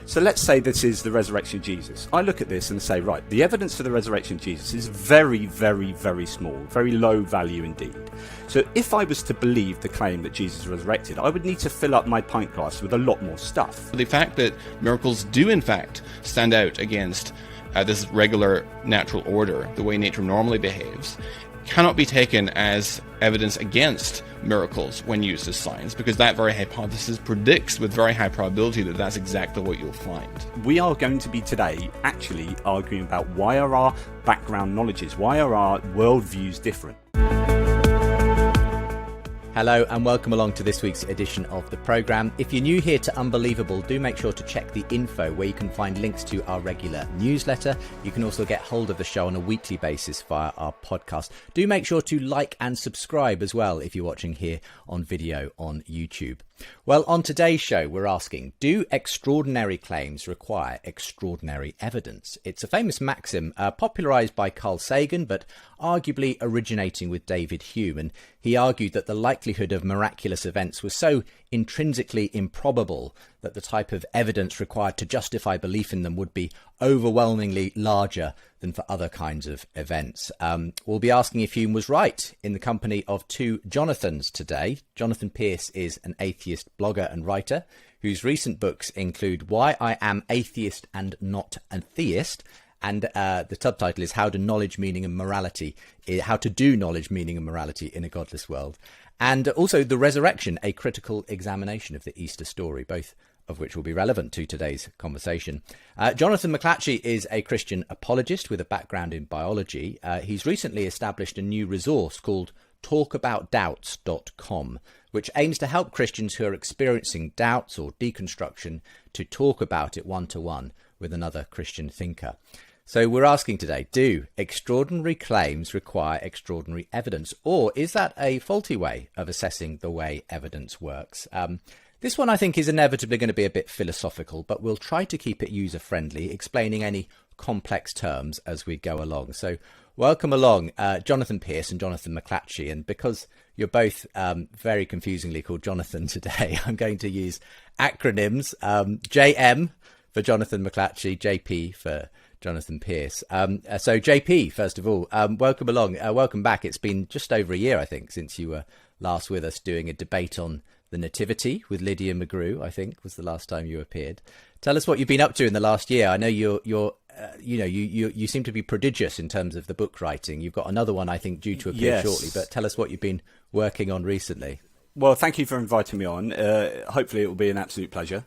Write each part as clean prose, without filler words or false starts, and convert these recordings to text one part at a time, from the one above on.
So let's say this is the resurrection of Jesus. I look at this and say, right, the evidence for the resurrection of Jesus is very, very, very small, very low value indeed. So if I was to believe the claim that Jesus resurrected, I would need to fill up my pint glass with a lot more stuff. The fact that miracles do in fact stand out against this regular natural order, the way nature normally behaves, cannot be taken as evidence against miracles when used as science, because that very hypothesis predicts with very high probability that that's exactly what you'll find. We are going to be today actually arguing about why are our background knowledges, why are our worldviews different? Hello and welcome along to this week's edition of the programme. If you're new here to Unbelievable, do make sure to check the info where you can find links to our regular newsletter. You can also get hold of the show on a weekly basis via our podcast. Do make sure to like and subscribe as well if you're watching here on video on YouTube. Well, on today's show, we're asking, do extraordinary claims require extraordinary evidence? It's a famous maxim popularised by Carl Sagan, but arguably originating with David Hume. And he argued that the likelihood of miraculous events was so intrinsically improbable that the type of evidence required to justify belief in them would be overwhelmingly larger than for other kinds of events. We'll be asking if Hume was right in the company of two Jonathans today. Jonathan Pearce is an atheist blogger and writer whose recent books include Why I Am Atheist and Not a Theist, and the subtitle is How to do knowledge, meaning and morality in a godless world. And also The Resurrection, a critical examination of the Easter story, both of which will be relevant to today's conversation. Jonathan McLatchie is a Christian apologist with a background in biology. He's recently established a new resource called talkaboutdoubts.com, which aims to help Christians who are experiencing doubts or deconstruction to talk about it one-to-one with another Christian thinker. So we're asking today, do extraordinary claims require extraordinary evidence, or is that a faulty way of assessing the way evidence works? This one, I think, is inevitably going to be a bit philosophical, but we'll try to keep it user-friendly, explaining any complex terms as we go along. So welcome along, Jonathan Pearce and Jonathan McLatchie. And because you're both very confusingly called Jonathan today, I'm going to use acronyms, JM for Jonathan McLatchie, JP for Jonathan Pearce. So JP, first of all, welcome along. Welcome back. It's been just over a year, I think, since you were last with us doing a debate on the Nativity with Lydia McGrew, I think, was the last time you appeared. Tell us what you've been up to in the last year. I know you seem to be prodigious in terms of the book writing. You've got another one, I think, due to appear shortly, but tell us what you've been working on recently. Well, thank you for inviting me on. Hopefully it will be an absolute pleasure.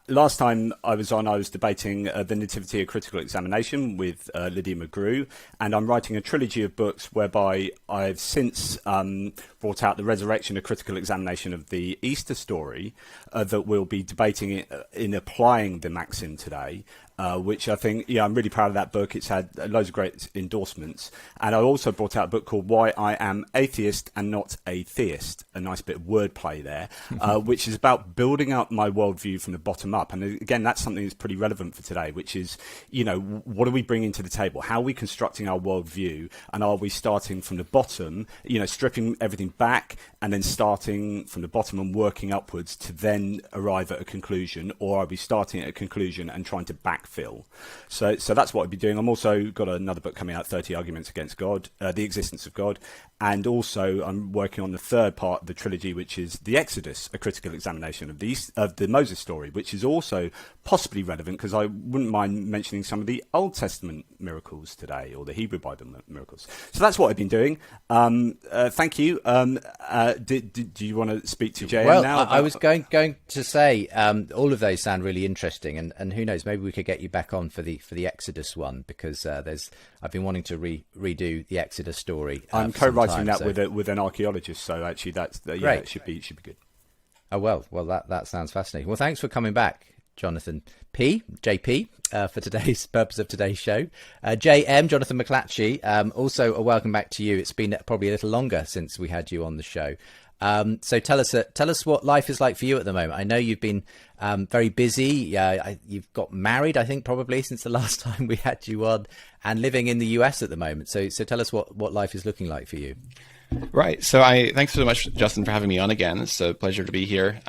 Last time I was on, I was debating the Nativity, a critical examination with Lydia McGrew, and I'm writing a trilogy of books whereby I've since brought out the Resurrection, a critical examination of the Easter story that we'll be debating in applying the maxim today. Which I think, I'm really proud of that book. It's had loads of great endorsements. And I also brought out a book called Why I Am Atheist and Not a Theist, a nice bit of wordplay there, which is about building up my worldview from the bottom up. And again, that's something that's pretty relevant for today, which is, what are we bringing to the table? How are we constructing our worldview? And are we starting from the bottom, stripping everything back and then starting from the bottom and working upwards to then arrive at a conclusion? Or are we starting at a conclusion and trying to backfill? So that's what I've been doing. I'm also got another book coming out, 30 Arguments Against God, the Existence of God. And also I'm working on the third part of the trilogy, which is The Exodus, a critical examination of the Moses story, which is also possibly relevant because I wouldn't mind mentioning some of the Old Testament miracles today, or the Hebrew Bible miracles. So that's what I've been doing. Thank you. Do you want to speak to JM now? I was going to say all of those sound really interesting, and who knows, maybe we could get you back on for the Exodus one, because I've been wanting to redo the Exodus story. I'm co-writing that with an archaeologist, so actually it should be good. Oh well, that sounds fascinating. Well, thanks for coming back, Jonathan JP, for today's purpose of today's show. JM, Jonathan McLatchie, also a welcome back to you. It's been probably a little longer since we had you on the show. So tell us what life is like for you at the moment. I know you've been very busy. You've got married, I think, probably since the last time we had you on, and living in the US at the moment. So tell us what life is looking like for you. Right. So thanks so much, Justin, for having me on again. It's a pleasure to be here.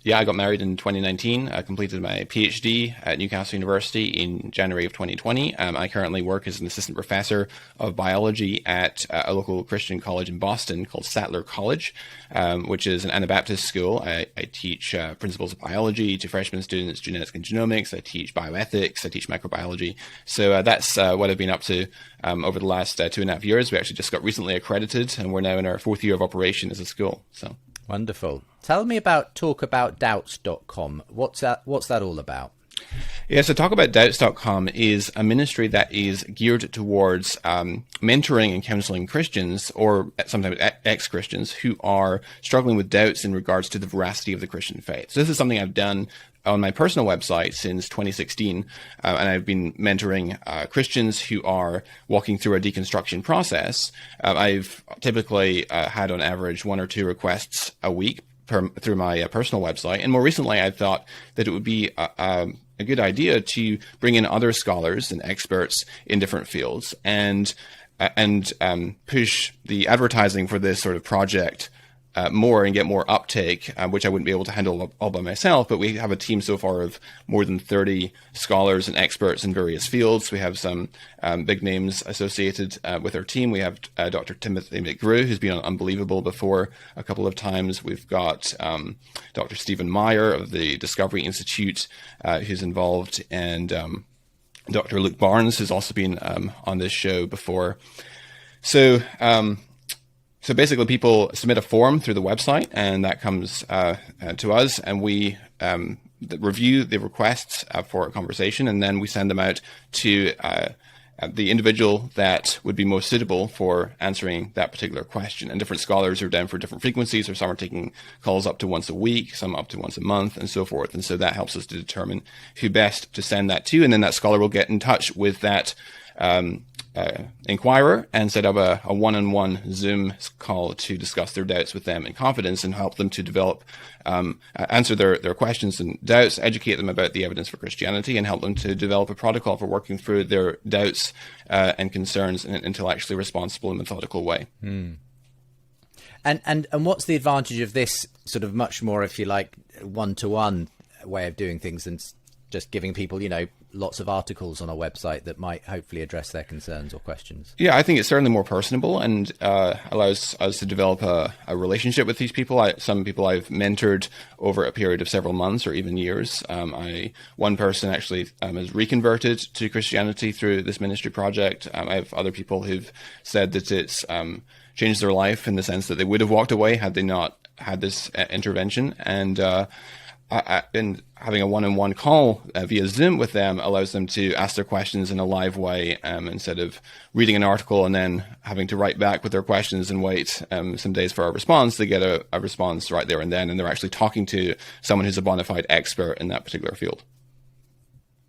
Yeah, I got married in 2019. I completed my PhD at Newcastle University in January of 2020. I currently work as an assistant professor of biology at a local Christian college in Boston called Sattler College, which is an Anabaptist school. I teach principles of biology to freshman students, genetics and genomics. I teach bioethics. I teach microbiology. So that's what I've been up to over the last 2.5 years. We actually just got recently accredited, and we're now in our 4th year of operation as a school. So. Wonderful. Tell me about talkaboutdoubts.com. What's that all about? Yeah, so talkaboutdoubts.com is a ministry that is geared towards mentoring and counseling Christians, or sometimes ex-Christians, who are struggling with doubts in regards to the veracity of the Christian faith. So this is something I've done on my personal website since 2016, and I've been mentoring Christians who are walking through a deconstruction process. I've typically had on average 1 or 2 requests a week through my personal website, and more recently I thought that it would be a good idea to bring in other scholars and experts in different fields and push the advertising for this sort of project more and get more uptake, which I wouldn't be able to handle all by myself. But we have a team so far of more than 30 scholars and experts in various fields. We have some big names associated with our team. We have Dr. Timothy McGrew, who's been on Unbelievable before a couple of times. We've got Dr. Stephen Meyer of the Discovery Institute, who's involved, and Dr. Luke Barnes, who's also been on this show before. So basically, people submit a form through the website, and that comes to us, and we review the requests for a conversation, and then we send them out to the individual that would be most suitable for answering that particular question. And different scholars are down for different frequencies, or some are taking calls up to once a week, some up to once a month, and so forth. And so that helps us to determine who best to send that to, and then that scholar will get in touch with that inquirer and set up a one-on-one Zoom call to discuss their doubts with them in confidence and help them to develop, answer their questions and doubts, educate them about the evidence for Christianity, and help them to develop a protocol for working through their doubts and concerns in an intellectually responsible and methodical way. And what's the advantage of this sort of much more, if you like, one-to-one way of doing things than just giving people, lots of articles on a website that might hopefully address their concerns or questions? Yeah, I think it's certainly more personable and allows us to develop a relationship with these people. Some people I've mentored over a period of several months or even years. One person actually has reconverted to Christianity through this ministry project. I have other people who've said that it's changed their life in the sense that they would have walked away had they not had this intervention. And and having a one-on-one call via Zoom with them allows them to ask their questions in a live way, instead of reading an article and then having to write back with their questions and wait some days for a response. They get a response right there and then, and they're actually talking to someone who's a bona fide expert in that particular field.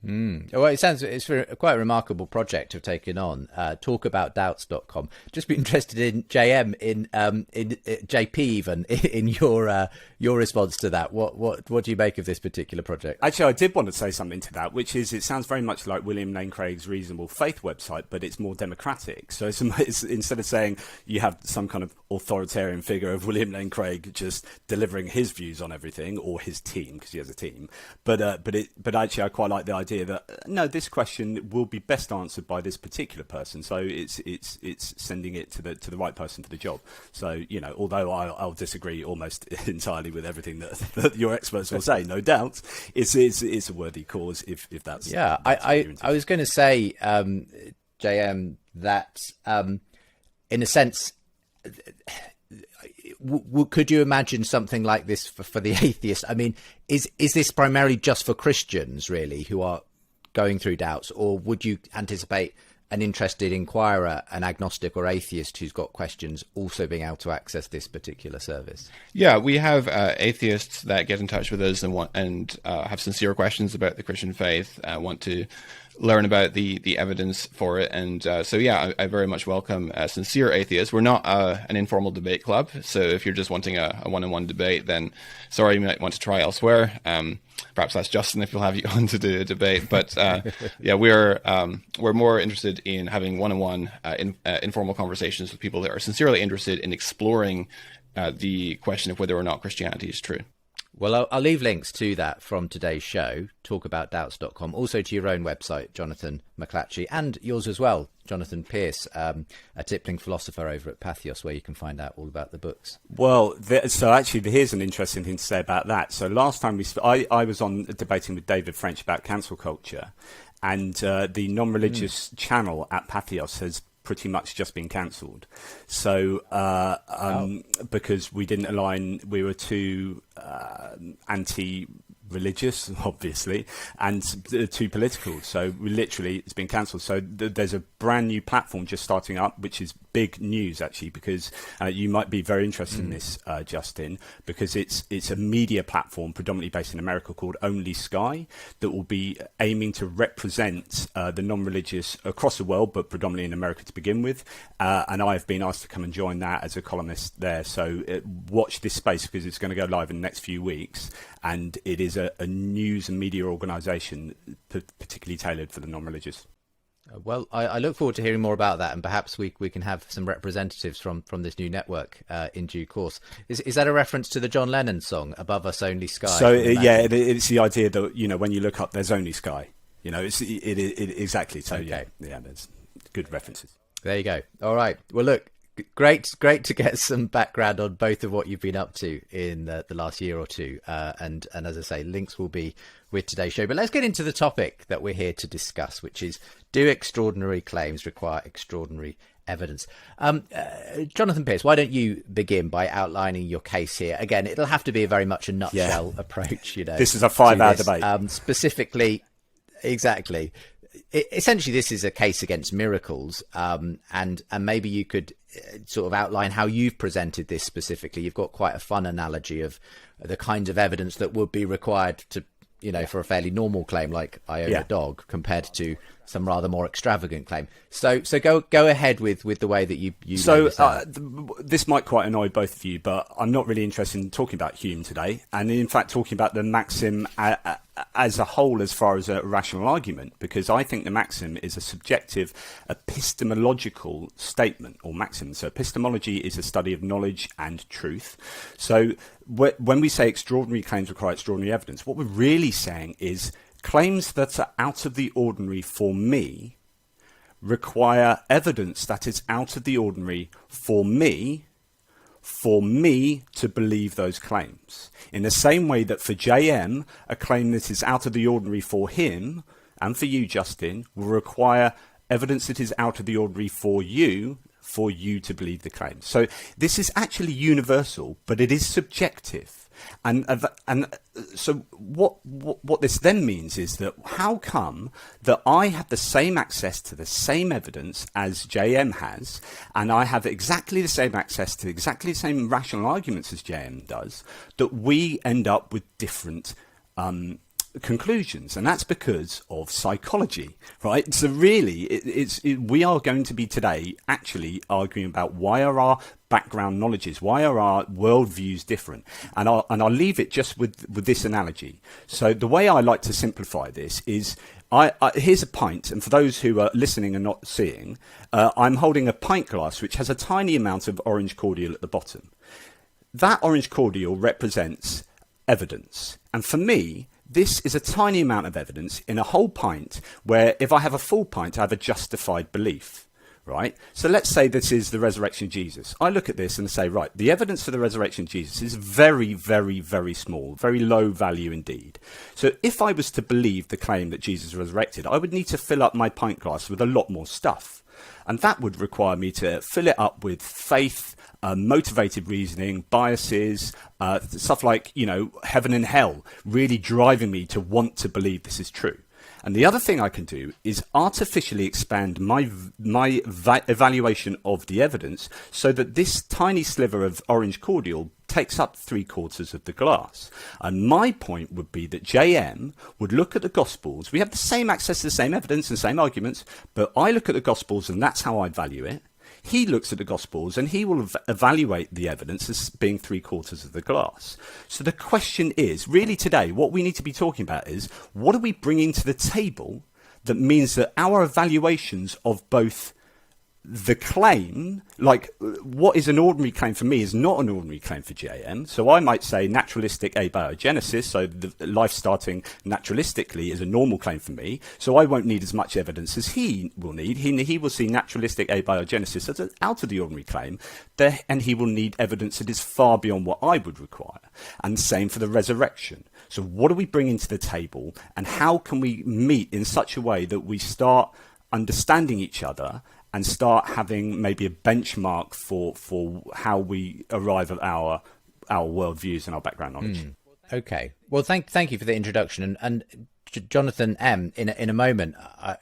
Well, it's quite a remarkable project to have taken on. Talkaboutdoubts.com. Just be interested in JM, in JP even, in your response to that. What do you make of this particular project? Actually, I did want to say something to that, which is it sounds very much like William Lane Craig's Reasonable Faith website, but it's more democratic. So it's instead of saying you have some kind of authoritarian figure of William Lane Craig just delivering his views on everything, or his team, because he has a team, but actually I quite like the idea that no, this question will be best answered by this particular person. So it's sending it to the right person for the job. So although I'll disagree almost entirely with everything that your experts will say, no doubt, it's a worthy cause if that's I was going to say, JM, that in a sense, could you imagine something like this for the atheist? I mean, is this primarily just for Christians, really, who are going through doubts, or would you anticipate an interested inquirer, an agnostic or atheist who's got questions, also being able to access this particular service? Yeah, we have atheists that get in touch with us and have sincere questions about the Christian faith, want to learn about the evidence for it. And so, I very much welcome sincere atheists. We're not an informal debate club. So if you're just wanting a one-on-one debate, then sorry, you might want to try elsewhere. Perhaps that's Justin if he'll have you on to do a debate. But we're more interested in having one-on-one informal conversations with people that are sincerely interested in exploring the question of whether or not Christianity is true. Well, I'll leave links to that from today's show, talkaboutdoubts.com, also to your own website, Jonathan McLatchie, and yours as well, Jonathan Pearce, a tippling philosopher over at Patheos, where you can find out all about the books. Well, so actually, here's an interesting thing to say about that. So last time I was on debating with David French about cancel culture, and the non-religious channel at Patheos has pretty much just been cancelled. So because we didn't align, we were too anti-religious, obviously, and too political. So it's been cancelled. So there's a brand new platform just starting up, which is big news actually, because you might be very interested in this, Justin, because it's a media platform predominantly based in America called Only Sky that will be aiming to represent the non-religious across the world, but predominantly in America to begin with. And I've been asked to come and join that as a columnist there. So watch this space, because it's going to go live in the next few weeks. And it is a news and media organisation particularly tailored for the non-religious. Well, I look forward to hearing more about that, and perhaps we can have some representatives from this new network in due course. Is that a reference to the John Lennon song, Above Us Only Sky? So, it's the idea that, when you look up, there's only sky. It's exactly. So, okay. Yeah, there's good references. There you go. All right. Well, look, great to get some background on both of what you've been up to in the last year or two. And as I say, links will be with today's show. But let's get into the topic that we're here to discuss, which is, do extraordinary claims require extraordinary evidence? Jonathan Pearce, why don't you begin by outlining your case here? Again, it'll have to be very much a nutshell approach. This is a 5-hour debate. Specifically, exactly. Essentially, this is a case against miracles, and maybe you could sort of outline how you've presented this specifically. You've got quite a fun analogy of the kinds of evidence that would be required to, for a fairly normal claim like I own a dog, compared to some rather more extravagant claim. So go ahead with the way that you So this might quite annoy both of you, but I'm not really interested in talking about Hume today, and in fact talking about the maxim as a whole as far as a rational argument, because I think the maxim is a subjective epistemological statement or maxim. So epistemology is a study of knowledge and truth. So when we say extraordinary claims require extraordinary evidence, what we're really saying is claims that are out of the ordinary for me require evidence that is out of the ordinary for me to believe those claims. In the same way that for JM, a claim that is out of the ordinary for him, and for you, Justin, will require evidence that is out of the ordinary for you to believe the claim. So this is actually universal, but it is subjective. And so what this then means is that how come that I have the same access to the same evidence as JM has, and I have exactly the same access to exactly the same rational arguments as JM does, that we end up with different conclusions? And that's because of psychology, right? So really, we are going to be today actually arguing about why are our background knowledges, why are our worldviews different? And I'll leave it just with this analogy. So the way I like to simplify this is, here's a pint, and for those who are listening and not seeing, I'm holding a pint glass which has a tiny amount of orange cordial at the bottom. That orange cordial represents evidence, and for me, this is a tiny amount of evidence in a whole pint, where if I have a full pint, I have a justified belief, right? So let's say this is the resurrection of Jesus. I look at this and say, right, the evidence for the resurrection of Jesus is very, very, very small, very low value indeed. So if I was to believe the claim that Jesus resurrected, I would need to fill up my pint glass with a lot more stuff. And that would require me to fill it up with faith, motivated reasoning, biases, stuff like, heaven and hell, really driving me to want to believe this is true. And the other thing I can do is artificially expand my evaluation of the evidence so that this tiny sliver of orange cordial takes up 3/4 of the glass. And my point would be that JM would look at the Gospels. We have the same access to the same evidence and same arguments, but I look at the Gospels and that's how I value it. He looks at the Gospels and he will evaluate the evidence as being 3/4 of the glass. So the question is, really today, what we need to be talking about is, what are we bringing to the table that means that our evaluations of both the claim, like what is an ordinary claim for me is not an ordinary claim for JM. So I might say naturalistic abiogenesis, so the life starting naturalistically is a normal claim for me. So I won't need as much evidence as he will need. He will see naturalistic abiogenesis as an out of the ordinary claim, and he will need evidence that is far beyond what I would require. And same for the resurrection. So what do we bring into the table, and how can we meet in such a way that we start understanding each other and start having maybe a benchmark for how we arrive at our worldviews and our background knowledge. Okay. Well, thank you for the introduction. And Jonathan M., in a moment,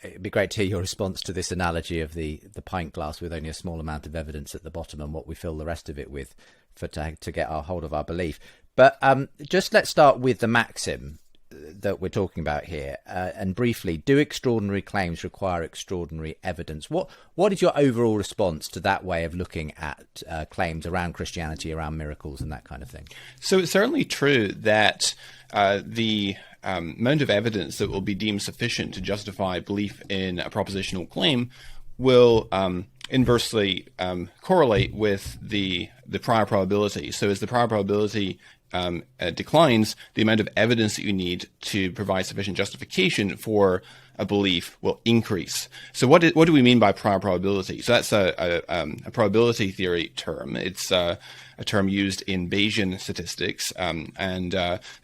it'd be great to hear your response to this analogy of the pint glass with only a small amount of evidence at the bottom and what we fill the rest of it with to get our hold of our belief. But just let's start with the maxim that we're talking about here, and briefly, do extraordinary claims require extraordinary evidence? What is your overall response to that way of looking at claims around Christianity, around miracles and that kind of thing? So it's certainly true that the amount of evidence that will be deemed sufficient to justify belief in a propositional claim will inversely correlate with the prior probability. So as the prior probability declines, the amount of evidence that you need to provide sufficient justification for a belief will increase. So what do we mean by prior probability? So that's a probability theory term. It's a term used in Bayesian statistics, and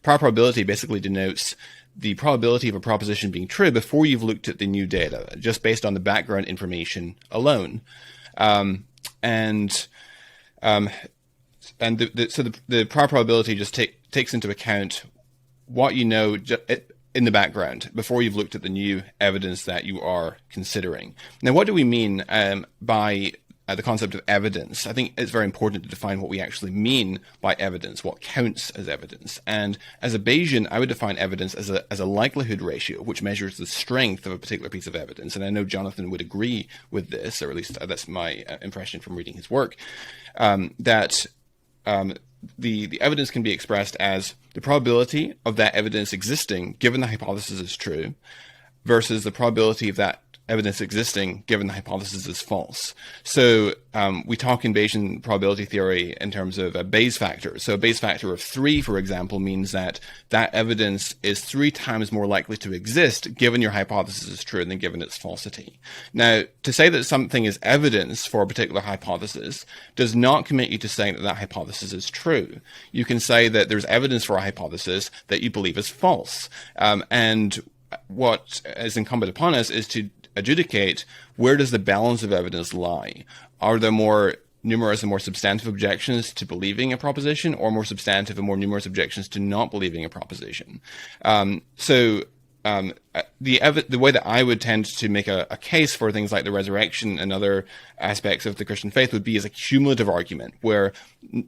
prior probability basically denotes the probability of a proposition being true before you've looked at the new data, just based on the background information alone. So the prior probability just takes into account what you know in the background before you've looked at the new evidence that you are considering. Now, what do we mean by the concept of evidence? I think it's very important to define what we actually mean by evidence, what counts as evidence. And as a Bayesian, I would define evidence as a likelihood ratio, which measures the strength of a particular piece of evidence. And I know Jonathan would agree with this, or at least that's my impression from reading his work, that the evidence can be expressed as the probability of that evidence existing given the hypothesis is true versus the probability of that evidence existing given the hypothesis is false. So we talk in Bayesian probability theory in terms of a Bayes factor. So a Bayes factor of 3, for example, means that evidence is 3 times more likely to exist given your hypothesis is true than given its falsity. Now, to say that something is evidence for a particular hypothesis does not commit you to saying that hypothesis is true. You can say that there's evidence for a hypothesis that you believe is false. And what is incumbent upon us is to adjudicate where does the balance of evidence lie. Are there more numerous and more substantive objections to believing a proposition, or more substantive and more numerous objections to not believing a proposition? The way that I would tend to make a case for things like the resurrection and other aspects of the Christian faith would be as a cumulative argument, where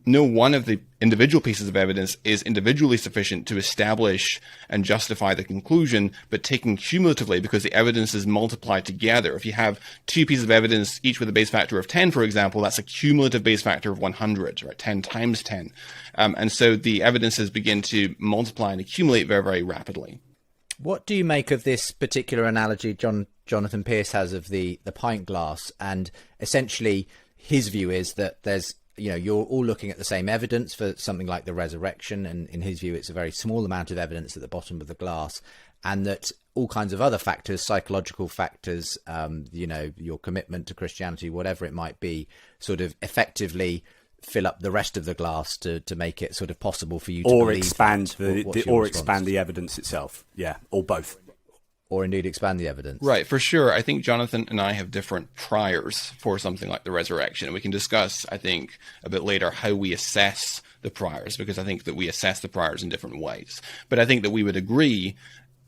no one of the individual pieces of evidence is individually sufficient to establish and justify the conclusion, but taken cumulatively because the evidence is multiplied together. If you have 2 pieces of evidence, each with a Bayes factor of 10, for example, that's a cumulative Bayes factor of 100, right? 10 times 10. And so the evidences begin to multiply and accumulate very, very rapidly. What do you make of this particular analogy Jonathan Pearce has of the pint glass? And essentially his view is that there's, you're all looking at the same evidence for something like the resurrection, and in his view it's a very small amount of evidence at the bottom of the glass, and that all kinds of other factors, psychological factors, your commitment to Christianity, whatever it might be, sort of effectively fill up the rest of the glass to make it sort of possible for you to or believe expand expand the evidence itself. Yeah, or both. Or indeed expand the evidence. Right, for sure. I think Jonathan and I have different priors for something like the resurrection. And we can discuss, I think, a bit later how we assess the priors, because I think that we assess the priors in different ways. But I think that we would agree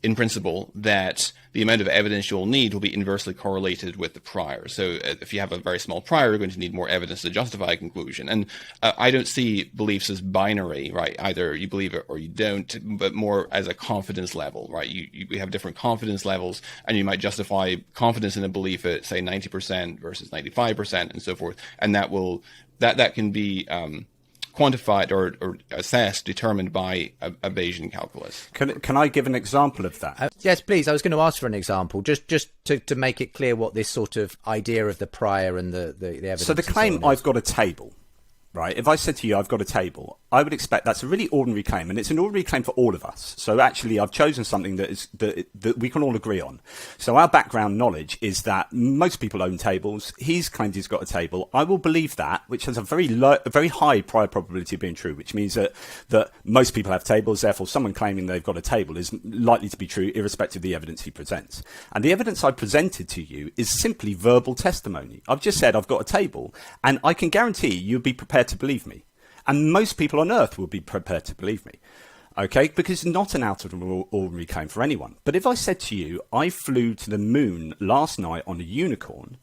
in principle that the amount of evidence you'll need will be inversely correlated with the prior. So if you have a very small prior, you're going to need more evidence to justify a conclusion. And I don't see beliefs as binary, right? Either you believe it or you don't, but more as a confidence level, right? We have different confidence levels, and you might justify confidence in a belief at, say, 90% versus 95% and so forth. And that can be quantified or assessed, determined by a Bayesian calculus. Can I give an example of that? Yes, please. I was going to ask for an example, just to make it clear what this sort of idea of the prior and the evidence. So the claim, I've got a table, right? If I said to you, I've got a table, I would expect that's a really ordinary claim, and it's an ordinary claim for all of us. So actually, I've chosen something that we can all agree on. So our background knowledge is that most people own tables. He's claimed he's got a table. I will believe that, which has a very high prior probability of being true, which means that most people have tables. Therefore, someone claiming they've got a table is likely to be true, irrespective of the evidence he presents. And the evidence I presented to you is simply verbal testimony. I've just said I've got a table, and I can guarantee you'd be prepared to believe me. And most people on Earth will be prepared to believe me. Okay, because it's not an out of the ordinary claim for anyone. But if I said to you, I flew to the moon last night on a unicorn,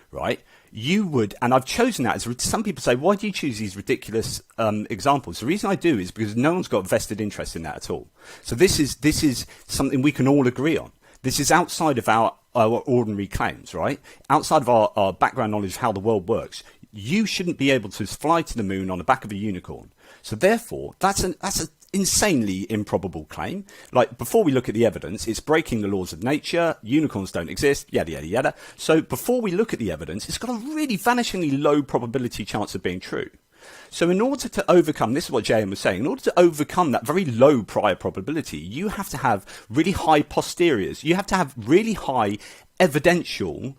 right? You would, and I've chosen that as some people say, why do you choose these ridiculous examples? The reason I do is because no one's got vested interest in that at all. So this is something we can all agree on. This is outside of our ordinary claims, right? Outside of our background knowledge of how the world works. You shouldn't be able to fly to the moon on the back of a unicorn. So therefore, that's an insanely improbable claim. Like, before we look at the evidence, it's breaking the laws of nature. Unicorns don't exist, yada, yada, yada. So before we look at the evidence, it's got a really vanishingly low probability chance of being true. So in order to overcome, this is what JM was saying, in order to overcome that very low prior probability, you have to have really high posteriors. You have to have really high evidential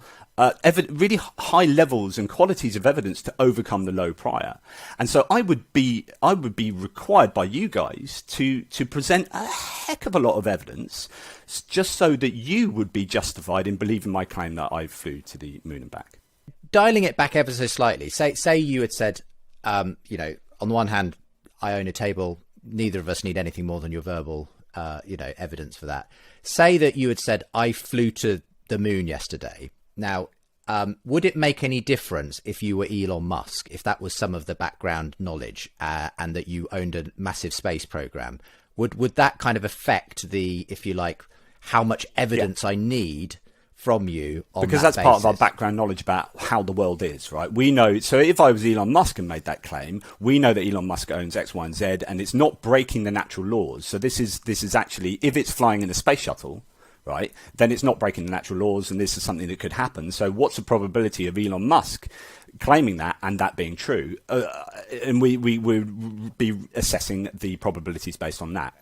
really high levels and qualities of evidence to overcome the low prior. And so I would be required by you guys to present a heck of a lot of evidence just so that you would be justified in believing my claim that I flew to the moon and back. Dialing it back ever so slightly, say you had said, on the one hand, I own a table, neither of us need anything more than your verbal, evidence for that. Say that you had said, I flew to the moon yesterday. Now, would it make any difference if you were Elon Musk, if that was some of the background knowledge, and that you owned a massive space program? Would that kind of affect the, if you like, how much evidence I need from you on because that that's part of our basis? background knowledge about how the world is, right? We know, so if I was Elon Musk and made that claim, we know that Elon Musk owns X, Y, and Z, and it's not breaking the natural laws. So this is actually, if it's flying in a space shuttle, right, then it's not breaking the natural laws, and this is something that could happen. So what's the probability of Elon Musk claiming that and that being true? And we would be assessing the probabilities based on that.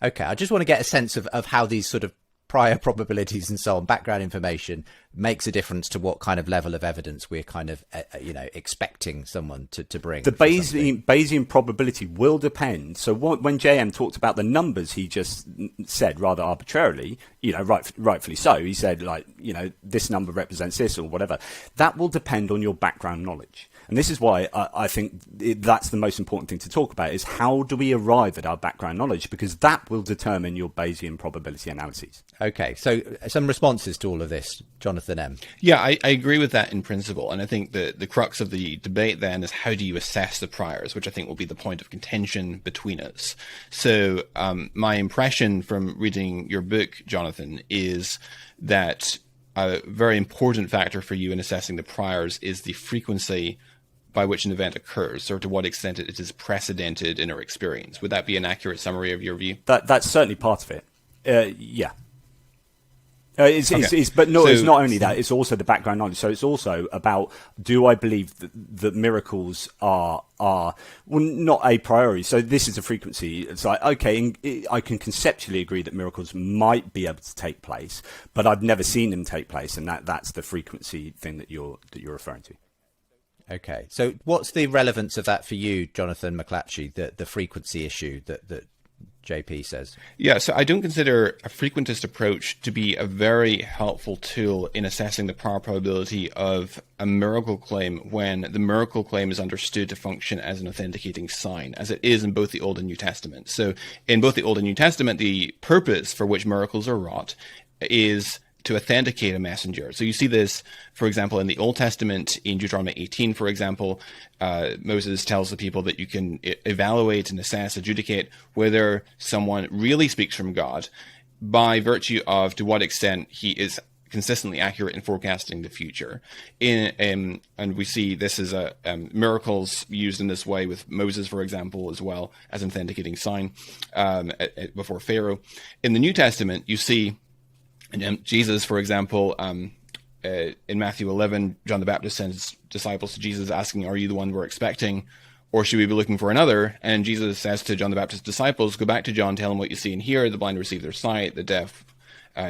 Okay, I just want to get a sense of how these sort of prior probabilities and so on, background information, makes a difference to what kind of level of evidence we're kind of, expecting someone to bring. The Bayesian probability will depend. So when JM talked about the numbers he just said rather arbitrarily, rightfully so, he said, this number represents this or whatever. That will depend on your background knowledge. And this is why I think that's the most important thing to talk about, is how do we arrive at our background knowledge? Because that will determine your Bayesian probability analyses. Okay, so some responses to all of this, Jonathan M. Yeah, I agree with that in principle. And I think the crux of the debate then is how do you assess the priors, which I think will be the point of contention between us. So my impression from reading your book, Jonathan, is that a very important factor for you in assessing the priors is the frequency by which an event occurs, or to what extent it is precedented in our experience. Would that be an accurate summary of your view? That's certainly part of it. Yeah. But it's not only that, it's also the background knowledge. So it's also about, do I believe that miracles are not a priori? So this is a frequency. It's like, okay, I can conceptually agree that miracles might be able to take place, but I've never seen them take place, and that's the frequency thing that you're referring to. Okay, so what's the relevance of that for you, Jonathan McLatchie, the frequency issue that JP says? Yeah, so I don't consider a frequentist approach to be a very helpful tool in assessing the prior probability of a miracle claim when the miracle claim is understood to function as an authenticating sign, as it is in both the Old and New Testament. So in both the Old and New Testament, the purpose for which miracles are wrought is to authenticate a messenger. So you see this, for example, in the Old Testament, in Deuteronomy 18, for example, Moses tells the people that you can evaluate and assess, adjudicate whether someone really speaks from God by virtue of to what extent he is consistently accurate in forecasting the future. And we see this as miracles used in this way with Moses, for example, as well as an authenticating sign before Pharaoh. In the New Testament, you see Jesus, for example, in Matthew 11, John the Baptist sends disciples to Jesus asking, "Are you the one we're expecting, or should we be looking for another?" And Jesus says to John the Baptist's disciples, "Go back to John, tell him what you see and hear. The blind receive their sight, the deaf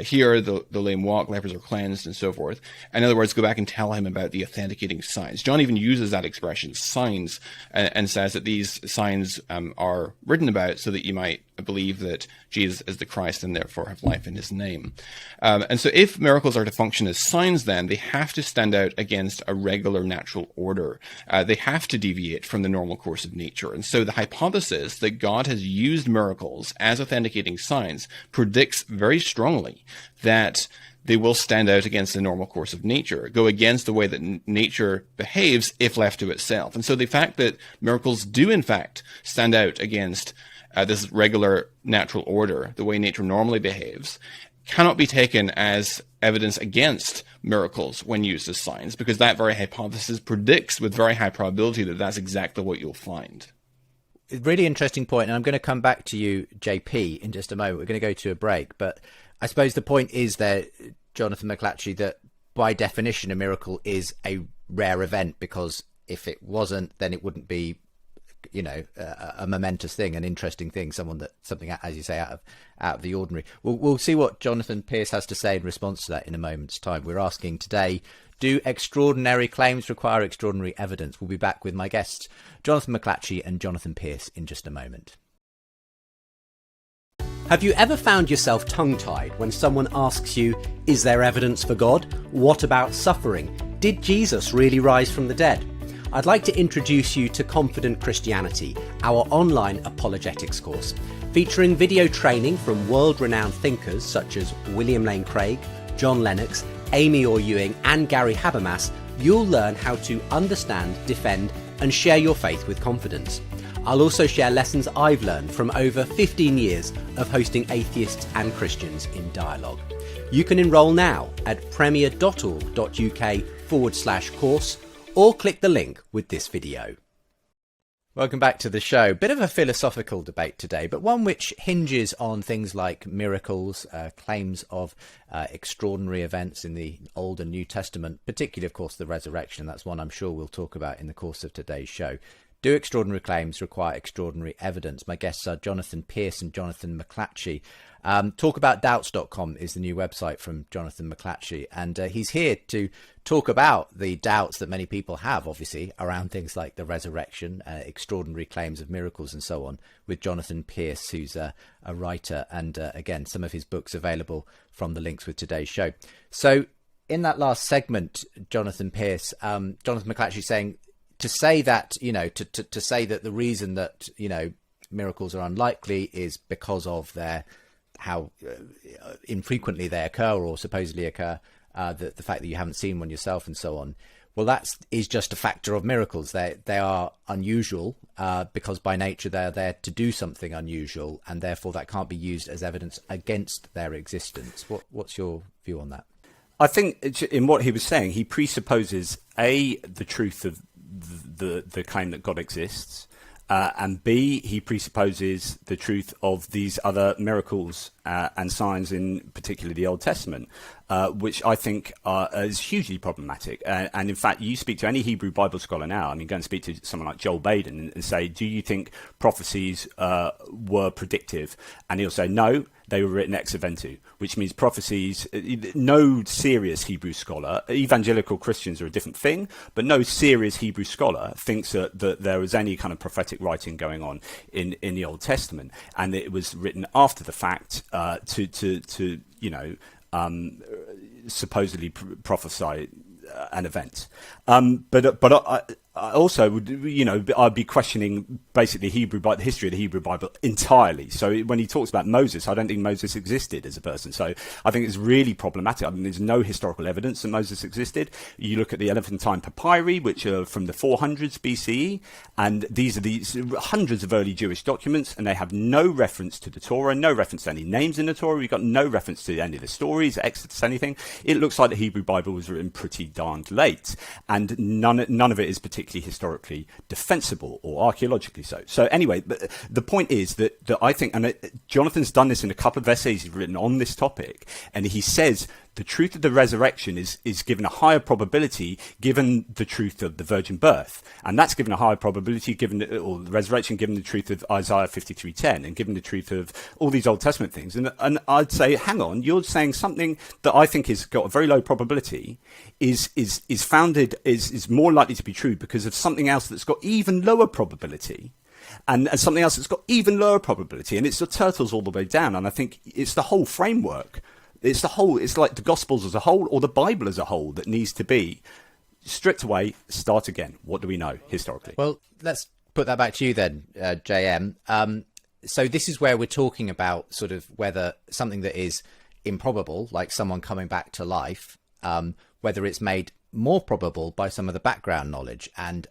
hear, the lame walk, lepers are cleansed," and so forth. In other words, go back and tell him about the authenticating signs. John even uses that expression, signs, and says that these signs are written about so that you might believe that Jesus is the Christ and therefore have life in his name. And so if miracles are to function as signs, then they have to stand out against a regular natural order. They have to deviate from the normal course of nature. And so the hypothesis that God has used miracles as authenticating signs predicts very strongly that they will stand out against the normal course of nature, go against the way that nature behaves if left to itself. And so the fact that miracles do in fact stand out against this regular natural order, the way nature normally behaves, cannot be taken as evidence against miracles when used as signs, because that very hypothesis predicts with very high probability that that's exactly what you'll find. Really interesting point, and I'm going to come back to you, JP, in just a moment. We're going to go to a break, but I suppose the point is there, Jonathan McLatchie, that by definition a miracle is a rare event, because if it wasn't, then it wouldn't be, you know, a momentous thing, an interesting thing, something, as you say, out of the ordinary. We'll see what Jonathan Pearce has to say in response to that in a moment's time. We're asking today, do extraordinary claims require extraordinary evidence? We'll be back with my guests, Jonathan McLatchie and Jonathan Pearce, in just a moment. Have you ever found yourself tongue-tied when someone asks you, is there evidence for God? What about suffering? Did Jesus really rise from the dead? I'd like to introduce you to Confident Christianity, our online apologetics course. Featuring video training from world-renowned thinkers such as William Lane Craig, John Lennox, Amy Orr Ewing and Gary Habermas, you'll learn how to understand, defend and share your faith with confidence. I'll also share lessons I've learned from over 15 years of hosting atheists and Christians in dialogue. You can enrol now at premier.org.uk/course or click the link with this video. Welcome back to the show. Bit of a philosophical debate today, but one which hinges on things like miracles, claims of extraordinary events in the Old and New Testament, particularly, of course, the resurrection. That's one I'm sure we'll talk about in the course of today's show. Do extraordinary claims require extraordinary evidence? My guests are Jonathan Pearce and Jonathan McLatchie. Talkaboutdoubts.com is the new website from Jonathan McLatchie, and he's here to talk about the doubts that many people have, obviously, around things like the resurrection, extraordinary claims of miracles and so on, with Jonathan Pearce, who's a writer, and again, some of his books available from the links with today's show. So in that last segment, Jonathan Pearce, Jonathan McLatchie saying, to say that, you know, to say that the reason that, you know, miracles are unlikely is because of how infrequently they occur or supposedly occur, the fact that you haven't seen one yourself and so on. Well, that is just a factor of miracles. They are unusual because by nature they're there to do something unusual, and therefore that can't be used as evidence against their existence. What's your view on that? I think in what he was saying, he presupposes the truth of the claim that God exists, and B, he presupposes the truth of these other miracles and signs in particularly the Old Testament, which I think is hugely problematic. And in fact, you speak to any Hebrew Bible scholar now, I mean, go and speak to someone like Joel Baden and say, do you think prophecies were predictive? And he'll say, no, they were written ex eventu, which means prophecies. No serious Hebrew scholar, evangelical Christians are a different thing, but no serious Hebrew scholar thinks that there was any kind of prophetic writing going on in the Old Testament, and it was written after the fact to supposedly prophesy an event. But I also would, I'd be questioning basically the history of the Hebrew Bible entirely. So when he talks about Moses, I don't think Moses existed as a person. So I think it's really problematic. I mean, there's no historical evidence that Moses existed. You look at the Elephantine papyri, which are from the 400s BCE, and these are these hundreds of early Jewish documents, and they have no reference to the Torah, no reference to any names in the Torah. We've got no reference to any of the stories, Exodus, anything. It looks like the Hebrew Bible was written pretty darned late, and none of it is particularly historically defensible or archaeologically so. So anyway, the point is that I think, and Jonathan's done this in a couple of essays he's written on this topic, and he says the truth of the resurrection is given a higher probability given the truth of the virgin birth, and that's given a higher probability given or the resurrection given the truth of Isaiah 53:10, and given the truth of all these Old Testament things. And I'd say, hang on, you're saying something that I think has got a very low probability is more likely to be true because of something else that's got even lower probability. And something else that's got even lower probability, and it's the turtles all the way down. And I think it's the whole framework. It's like the Gospels as a whole or the Bible as a whole that needs to be stripped away, start again. What do we know historically? Well, let's put that back to you then, JM. So this is where we're talking about sort of whether something that is improbable, like someone coming back to life, whether it's made more probable by some of the background knowledge. And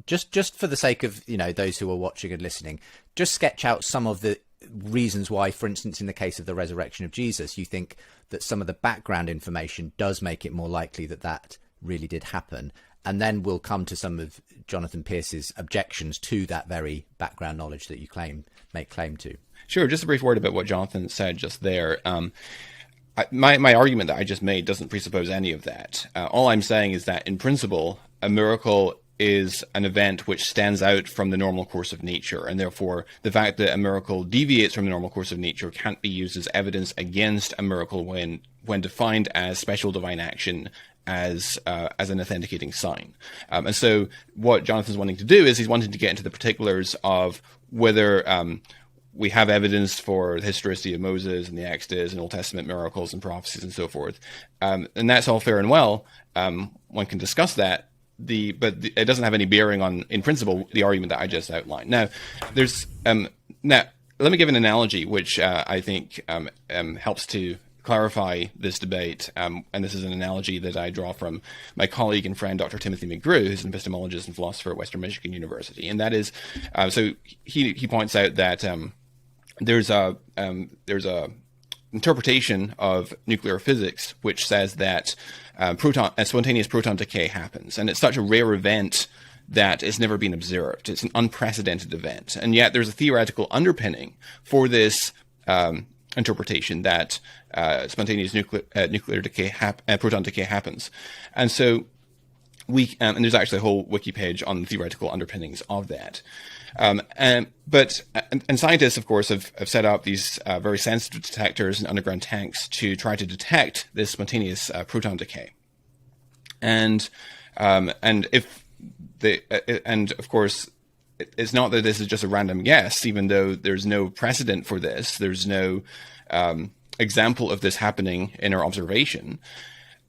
just for the sake of, those who are watching and listening, just sketch out some of the reasons why, for instance, in the case of the resurrection of Jesus, you think that some of the background information does make it more likely that really did happen. And then we'll come to some of Jonathan Pearce's objections to that very background knowledge that you make claim to. Sure. Just a brief word about what Jonathan said just there. My argument that I just made doesn't presuppose any of that. All I'm saying is that in principle, a miracle is an event which stands out from the normal course of nature, and therefore the fact that a miracle deviates from the normal course of nature can't be used as evidence against a miracle when defined as special divine action as an authenticating sign. And so what Jonathan's wanting to do is he's wanting to get into the particulars of whether we have evidence for the historicity of Moses and the Exodus and Old Testament miracles and prophecies and so forth. And that's all fair and well. One can discuss that. But it doesn't have any bearing on, in principle, the argument that I just outlined. Now, let me give an analogy which I think helps to clarify this debate. And this is an analogy that I draw from my colleague and friend, Dr. Timothy McGrew, who's an epistemologist and philosopher at Western Michigan University. And that is, so he points out that there's a interpretation of nuclear physics which says that spontaneous proton decay happens, and it's such a rare event that it's never been observed. It's an unprecedented event, and yet there's a theoretical underpinning for this interpretation that spontaneous nuclear decay, proton decay happens, and so and there's actually a whole wiki page on the theoretical underpinnings of that. But scientists, of course, have set up these very sensitive detectors and underground tanks to try to detect this spontaneous proton decay. And of course, it's not that this is just a random guess, even though there's no precedent for this. There's no example of this happening in our observation.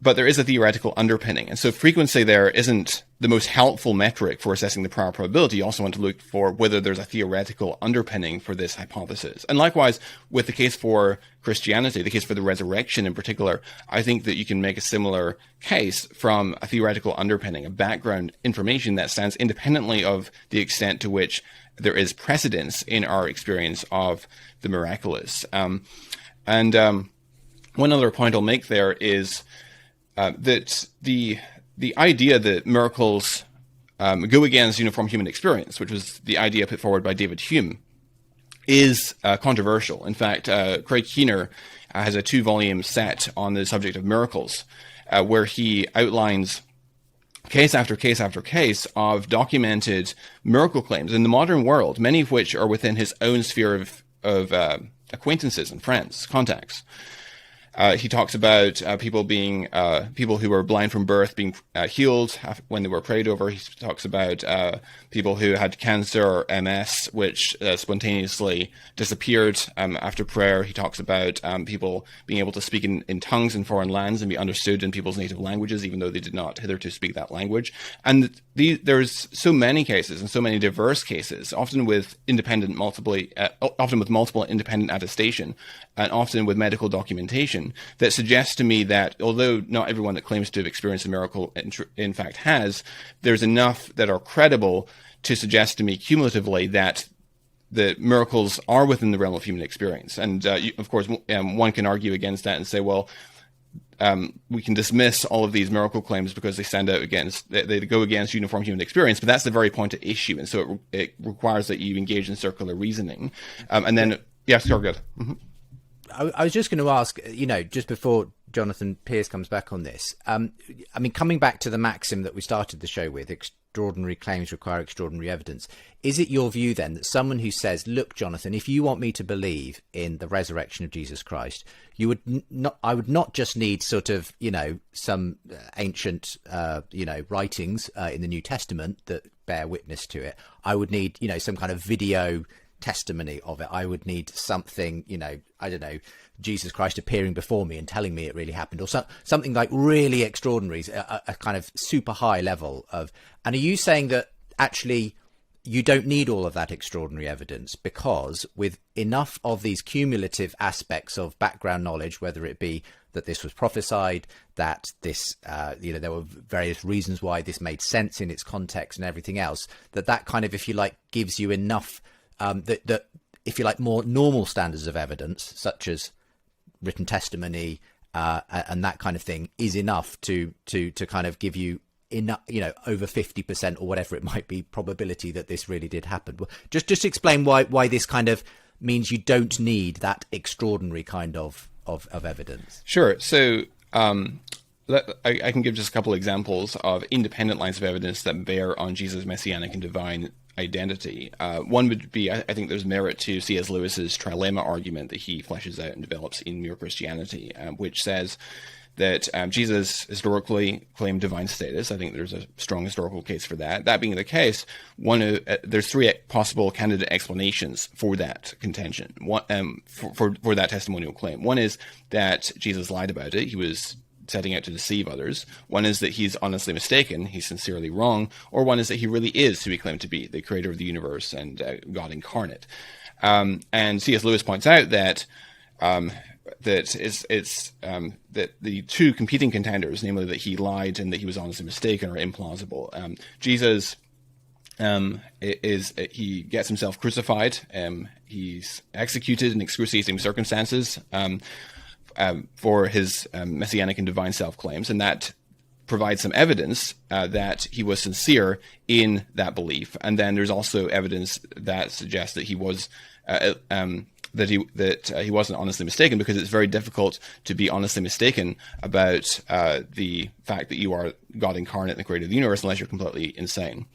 But there is a theoretical underpinning. And so frequency there isn't the most helpful metric for assessing the prior probability. You also want to look for whether there's a theoretical underpinning for this hypothesis. And likewise, with the case for Christianity, the case for the resurrection in particular, I think that you can make a similar case from a theoretical underpinning, a background information that stands independently of the extent to which there is precedence in our experience of the miraculous. One other point I'll make there is that the idea that miracles go against uniform human experience, which was the idea put forward by David Hume, is controversial. In fact, Craig Keener has a 2-volume set on the subject of miracles, where he outlines case after case after case of documented miracle claims in the modern world, many of which are within his own sphere of acquaintances and friends, contacts. He talks about people who were blind from birth being healed when they were prayed over. He talks about people who had cancer or MS, which spontaneously disappeared after prayer. He talks about people being able to speak in tongues in foreign lands and be understood in people's native languages, even though they did not hitherto speak that language. And there's so many cases and so many diverse cases, often with multiple independent attestation, and often with medical documentation, that suggests to me that although not everyone that claims to have experienced a miracle in fact has, there's enough that are credible to suggest to me cumulatively that the miracles are within the realm of human experience. And of course, one can argue against that and say, well, we can dismiss all of these miracle claims because they go against uniform human experience, but that's the very point at issue. And so it requires that you engage in circular reasoning. And then, yes, you're good. Mm-hmm. I was just going to ask, just before Jonathan Pearce comes back on this, coming back to the maxim that we started the show with, extraordinary claims require extraordinary evidence. Is it your view then that someone who says, look, Jonathan, if you want me to believe in the resurrection of Jesus Christ, I would not just need sort of, some ancient, writings in the New Testament that bear witness to it. I would need, some kind of video testimony of it. I would need something, I don't know, Jesus Christ appearing before me and telling me it really happened, or something like really extraordinary, a kind of super high level of. And are you saying that actually you don't need all of that extraordinary evidence, because with enough of these cumulative aspects of background knowledge, whether it be that this was prophesied, that this, there were various reasons why this made sense in its context and everything else, that kind of, if you like, gives you enough that if you like, more normal standards of evidence, such as written testimony and that kind of thing, is enough to kind of give you enough, over 50% or whatever it might be probability that this really did happen. Just explain why this kind of means you don't need that extraordinary kind of evidence. Sure. So I can give just a couple of examples of independent lines of evidence that bear on Jesus' messianic and divine identity. One would be, I think there's merit to C.S. Lewis's trilemma argument that he fleshes out and develops in Mere Christianity, which says that Jesus historically claimed divine status. I think there's a strong historical case for that. That being the case, there's three possible candidate explanations for that contention, for that testimonial claim. One is that Jesus lied about it. He was setting out to deceive others. One is that he's honestly mistaken, he's sincerely wrong, or one is that he really is who he claimed to be, the creator of the universe and God incarnate. And C.S. Lewis points out that that the two competing contenders, namely that he lied and that he was honestly mistaken, are implausible. Jesus he gets himself crucified. He's executed in excruciating circumstances for his messianic and divine self-claims, and that provides some evidence that he was sincere in that belief. And then there's also evidence that suggests that he was that he wasn't honestly mistaken, because it's very difficult to be honestly mistaken about the fact that you are God incarnate and the creator of the universe unless you're completely insane.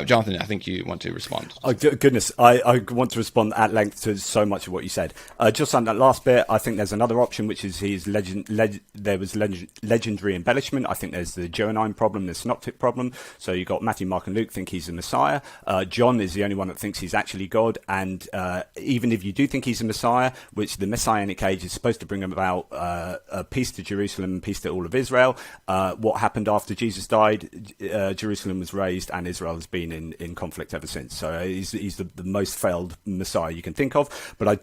Jonathan, I think you want to respond. Oh, goodness. I want to respond at length to so much of what you said. Just on that last bit, I think there's another option, which is there was legendary embellishment. I think there's the Johannine problem, the synoptic problem. So you've got Matthew, Mark and Luke think he's the Messiah. John is the only one that thinks he's actually God. And even if you do think he's a Messiah, which the Messianic age is supposed to bring about a peace to Jerusalem and peace to all of Israel, what happened after Jesus died? Jerusalem was razed and Israel has been in conflict ever since. So he's the most failed Messiah you can think of. But I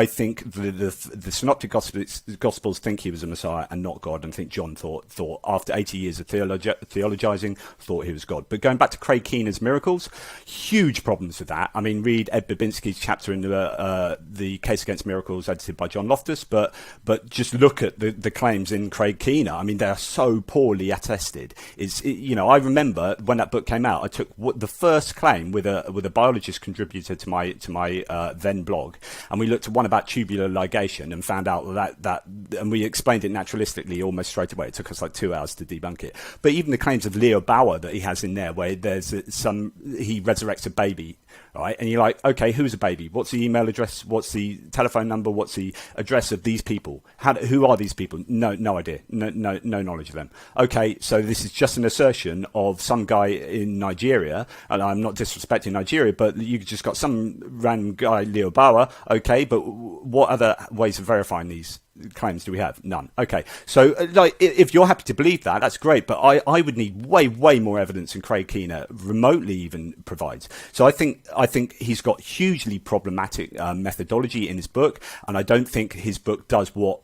think the Synoptic Gospels think he was a Messiah and not God, and think John thought after 80 years of theologizing, thought he was God. But going back to Craig Keener's miracles, huge problems with that. I mean, read Ed Babinski's chapter in the Case Against Miracles, edited by John Loftus, but just look at the claims in Craig Keener. I mean, they are so poorly attested. I remember when that book came out, I took the first claim with a biologist contributor to my then blog, and we looked at one about tubular ligation and found out that and we explained it naturalistically almost straight away. It took us like 2 hours to debunk it. But even the claims of Leo Bauer that he has in there, where there's he resurrects a baby right? And you're like, okay, who's a baby? What's the email address? What's the telephone number? What's the address of these people? Who are these people? No idea. No knowledge of them. Okay, so this is just an assertion of some guy in Nigeria, and I'm not disrespecting Nigeria, but you just got some random guy, Leo Bawa. Okay, but what other ways of verifying these claims do we have? None. Okay, so like, if you're happy to believe that, that's great, but I would need way more evidence than Craig Keener remotely even provides. So I think he's got hugely problematic methodology in his book, and I don't think his book does what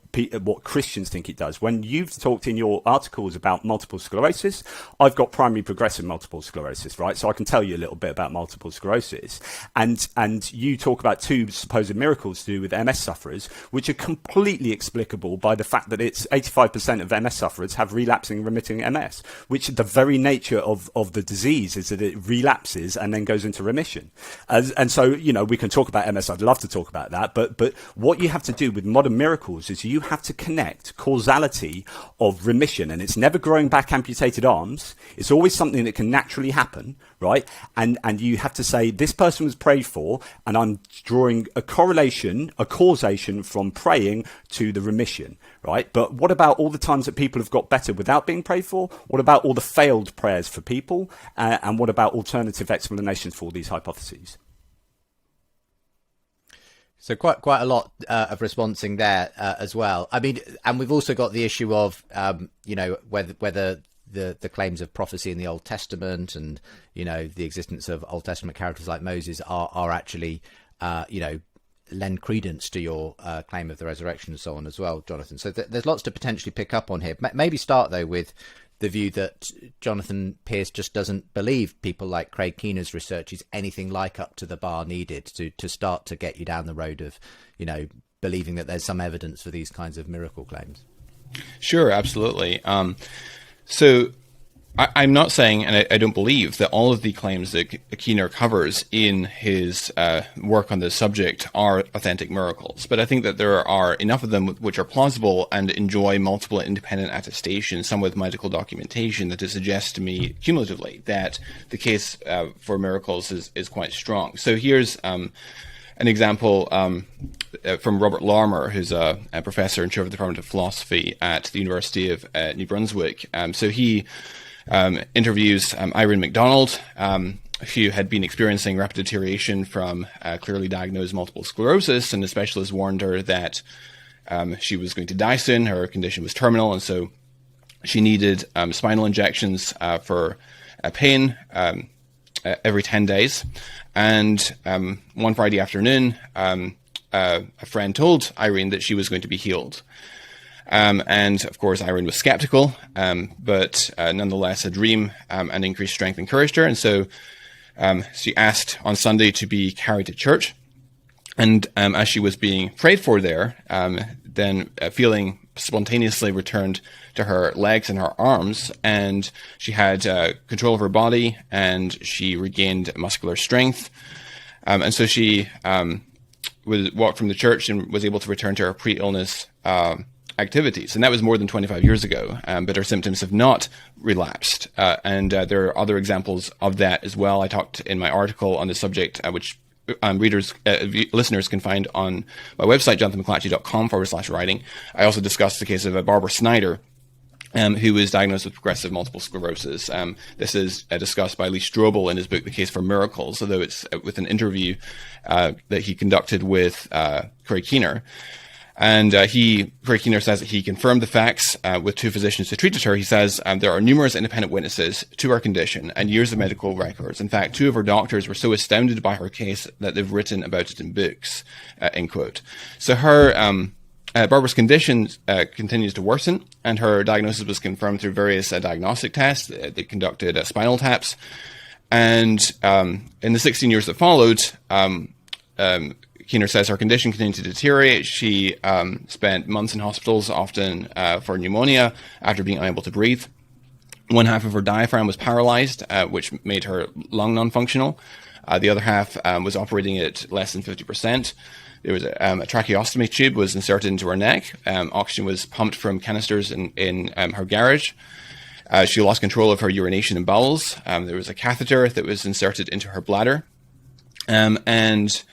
Christians think it does. When you've talked in your articles about multiple sclerosis, I've got primary progressive multiple sclerosis, right? So I can tell you a little bit about multiple sclerosis, and you talk about two supposed miracles to do with MS sufferers, which are completely explicable by the fact that it's 85% of MS sufferers have relapsing remitting MS, which the very nature of the disease is that it relapses and then goes into remission. And so, we can talk about MS. I'd love to talk about that. But what you have to do with modern miracles is you have to connect causality of remission. And it's never growing back amputated arms. It's always something that can naturally happen, right? And you have to say, this person was prayed for, and I'm drawing a causation from praying to the remission, right? But what about all the times that people have got better without being prayed for? What about all the failed prayers for people? And what about alternative explanations for all these hypotheses? So quite a lot of responding there as well. I mean, and we've also got the issue of whether the claims of prophecy in the Old Testament and the existence of Old Testament characters like Moses are actually lend credence to your claim of the resurrection and so on as well, Jonathan. So there's lots to potentially pick up on here. Maybe start though with the view that Jonathan Pearce just doesn't believe people like Craig Keener's research is anything like up to the bar needed to start to get you down the road of, believing that there's some evidence for these kinds of miracle claims. Sure, absolutely. So I'm not saying, and I don't believe, that all of the claims that Keener covers in his work on this subject are authentic miracles. But I think that there are enough of them which are plausible and enjoy multiple independent attestations, some with medical documentation, that to suggest to me cumulatively that the case for miracles is quite strong. So here's an example from Robert Larmer, who's a professor and chair of the Department of Philosophy at the University of New Brunswick. So he interviews Irene MacDonald, who had been experiencing rapid deterioration from clearly diagnosed multiple sclerosis, and the specialist warned her that she was going to die soon. Her condition was terminal, and so she needed spinal injections for pain every 10 days. And one Friday afternoon, a friend told Irene that she was going to be healed. And of course, Irene was skeptical, but nonetheless, a dream and increased strength encouraged her. And so she asked on Sunday to be carried to church. And as she was being prayed for there, then feeling spontaneously returned to her legs and her arms, and she had control of her body, and she regained muscular strength. And so she walked from the church and was able to return to her pre-illness activities. And that was more than 25 years ago, but her symptoms have not relapsed. And there are other examples of that as well. I talked in my article on the subject, which listeners can find on my website, jonathanmclatchie.com/writing. I also discussed the case of Barbara Snyder, who was diagnosed with progressive multiple sclerosis. This is discussed by Lee Strobel in his book, The Case for Miracles, although it's with an interview that he conducted with Craig Keener. And Craig Keener says that he confirmed the facts with two physicians who treated her. He says, there are numerous independent witnesses to her condition and years of medical records. In fact, two of her doctors were so astounded by her case that they've written about it in books, end quote. So Barbara's condition continues to worsen, and her diagnosis was confirmed through various diagnostic tests. They conducted spinal taps. And in the 16 years that followed, Keener says her condition continued to deteriorate. She spent months in hospitals, often for pneumonia, after being unable to breathe. One half of her diaphragm was paralyzed, which made her lung non-functional. The other half was operating at less than 50%. There was a tracheostomy tube was inserted into her neck. Oxygen was pumped from canisters in her garage. She lost control of her urination and bowels. There was a catheter that was inserted into her bladder. And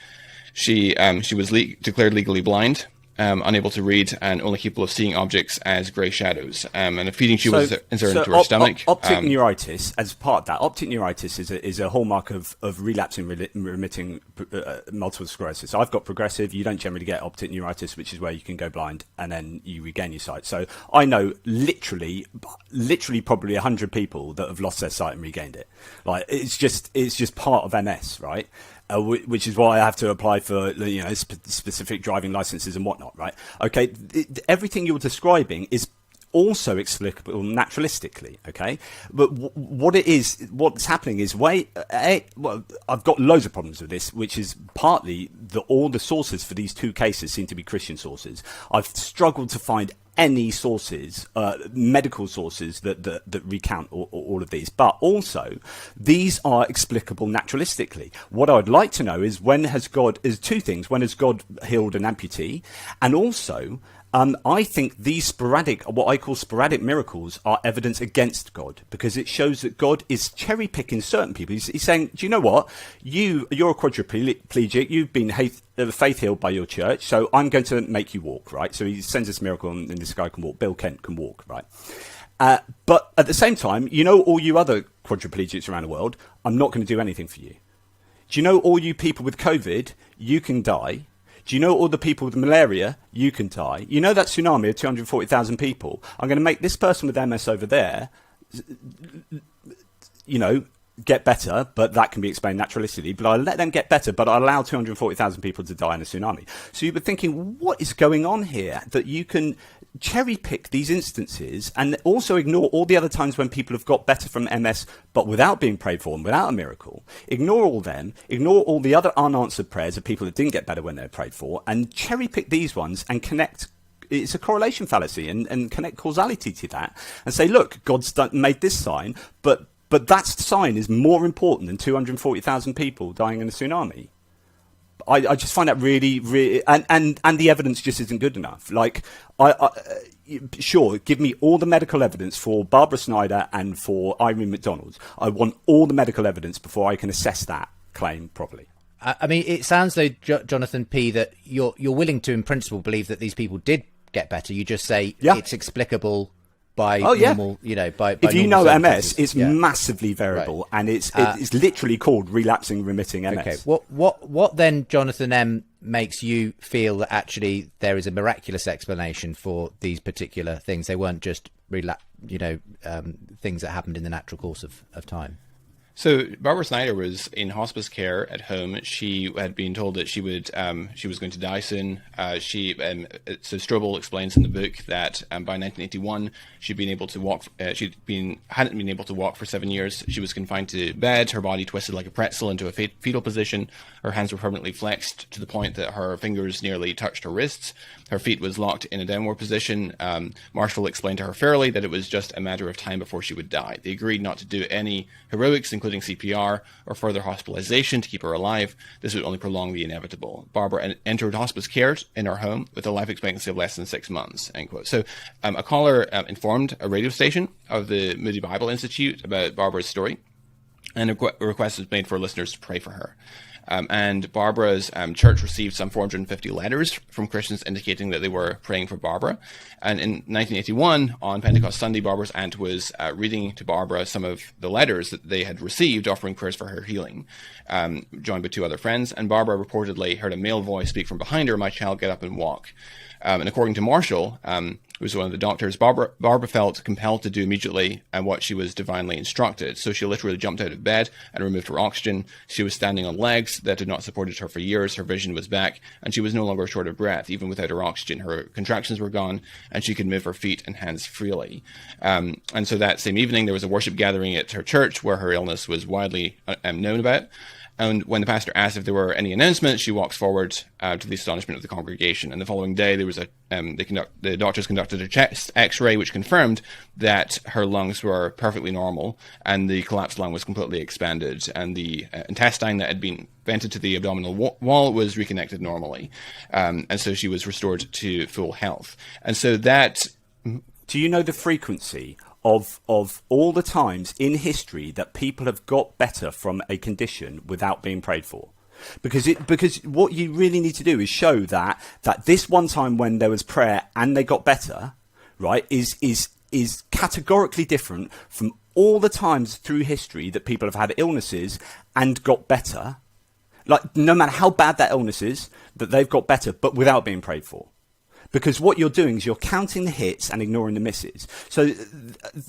she was declared legally blind, unable to read, and only capable of seeing objects as grey shadows. And a feeding tube was inserted into her stomach. Optic neuritis, as part of that, optic neuritis is a hallmark of relapsing remitting multiple sclerosis. So I've got progressive. You don't generally get optic neuritis, which is where you can go blind and then you regain your sight. So I know literally probably 100 people that have lost their sight and regained it. Like it's just part of MS, right? Which is why I have to apply for specific driving licenses and whatnot, right? Okay, everything you're describing is also explicable naturalistically, okay? But what's happening is I've got loads of problems with this, which is partly all the sources for these two cases seem to be Christian sources. I've struggled to find any sources, medical sources that recount all of these, but also these are explicable naturalistically. What I'd like to know is two things. When has God healed an amputee? And also, I think these what I call sporadic miracles are evidence against God, because it shows that God is cherry picking certain people. He's saying, do you know what? You're a quadriplegic. You've been faith healed by your church, so I'm going to make you walk, right? So he sends this miracle and this guy can walk. Bill Kent can walk, right? But at the same time, all you other quadriplegics around the world, I'm not going to do anything for you. Do you know all you people with COVID, you can die? Do you know all the people with malaria, you can die? You know that tsunami of 240,000 people? I'm going to make this person with MS over there, get better, but that can be explained naturalistically. But I'll let them get better, but I'll allow 240,000 people to die in a tsunami. So you were thinking, what is going on here? That you can cherry pick these instances and also ignore all the other times when people have got better from MS, but without being prayed for and without a miracle. Ignore all them, ignore all the other unanswered prayers of people that didn't get better when they were prayed for, and cherry pick these ones and connect. It's a correlation fallacy and connect causality to that and say, look, God's made this sign, but that sign is more important than 240,000 people dying in a tsunami. I just find that really, really, and the evidence just isn't good enough. Like, sure, give me all the medical evidence for Barbara Snyder and for Irene McDonald. I want all the medical evidence before I can assess that claim properly. I mean, it sounds though, Jonathan P., that you're willing to, in principle, believe that these people did get better. You just say it's explicable by normal, by if you know MS, it's yeah. massively variable, right. And it's literally called relapsing remitting MS. Okay, what then, Jonathan M., makes you feel that actually there is a miraculous explanation for these particular things? They weren't just things that happened in the natural course of time. So Barbara Snyder was in hospice care at home. She had been told that she was going to die soon. So Strobel explains in the book that by 1981 she'd been able to walk. Hadn't been able to walk for 7 years. She was confined to bed. Her body twisted like a pretzel into a fetal position. Her hands were permanently flexed to the point that her fingers nearly touched her wrists. Her feet was locked in a downward position. Marshall explained to her fairly that it was just a matter of time before she would die. They agreed not to do any heroics, including CPR or further hospitalization to keep her alive. This would only prolong the inevitable. Barbara entered hospice care in her home with a life expectancy of less than 6 months, end quote. So a caller informed a radio station of the Moody Bible Institute about Barbara's story, and a request was made for listeners to pray for her. And Barbara's church received some 450 letters from Christians indicating that they were praying for Barbara. And in 1981, on Pentecost Sunday, Barbara's aunt was reading to Barbara some of the letters that they had received offering prayers for her healing, joined by two other friends. And Barbara reportedly heard a male voice speak from behind her, "My child, get up and walk." And according to Marshall, who was one of the doctors, Barbara felt compelled to do immediately what she was divinely instructed. So she literally jumped out of bed and removed her oxygen. She was standing on legs that had not supported her for years. Her vision was back, and she was no longer short of breath, even without her oxygen. Her contractions were gone, and she could move her feet and hands freely. And so that same evening, there was a worship gathering at her church where her illness was widely known about. And when the pastor asked if there were any announcements, she walks forward to the astonishment of the congregation. And the following day, there was the doctors conducted a chest X-ray, which confirmed that her lungs were perfectly normal, and the collapsed lung was completely expanded, and the intestine that had been vented to the abdominal wall was reconnected normally, and so she was restored to full health. And so that. Do you know the frequency of all the times in history that people have got better from a condition without being prayed for? Because what you really need to do is show that this one time when there was prayer and they got better, right, is categorically different from all the times through history that people have had illnesses and got better. Like, no matter how bad that illness is, that they've got better, but without being prayed for. Because what you're doing is you're counting the hits and ignoring the misses. So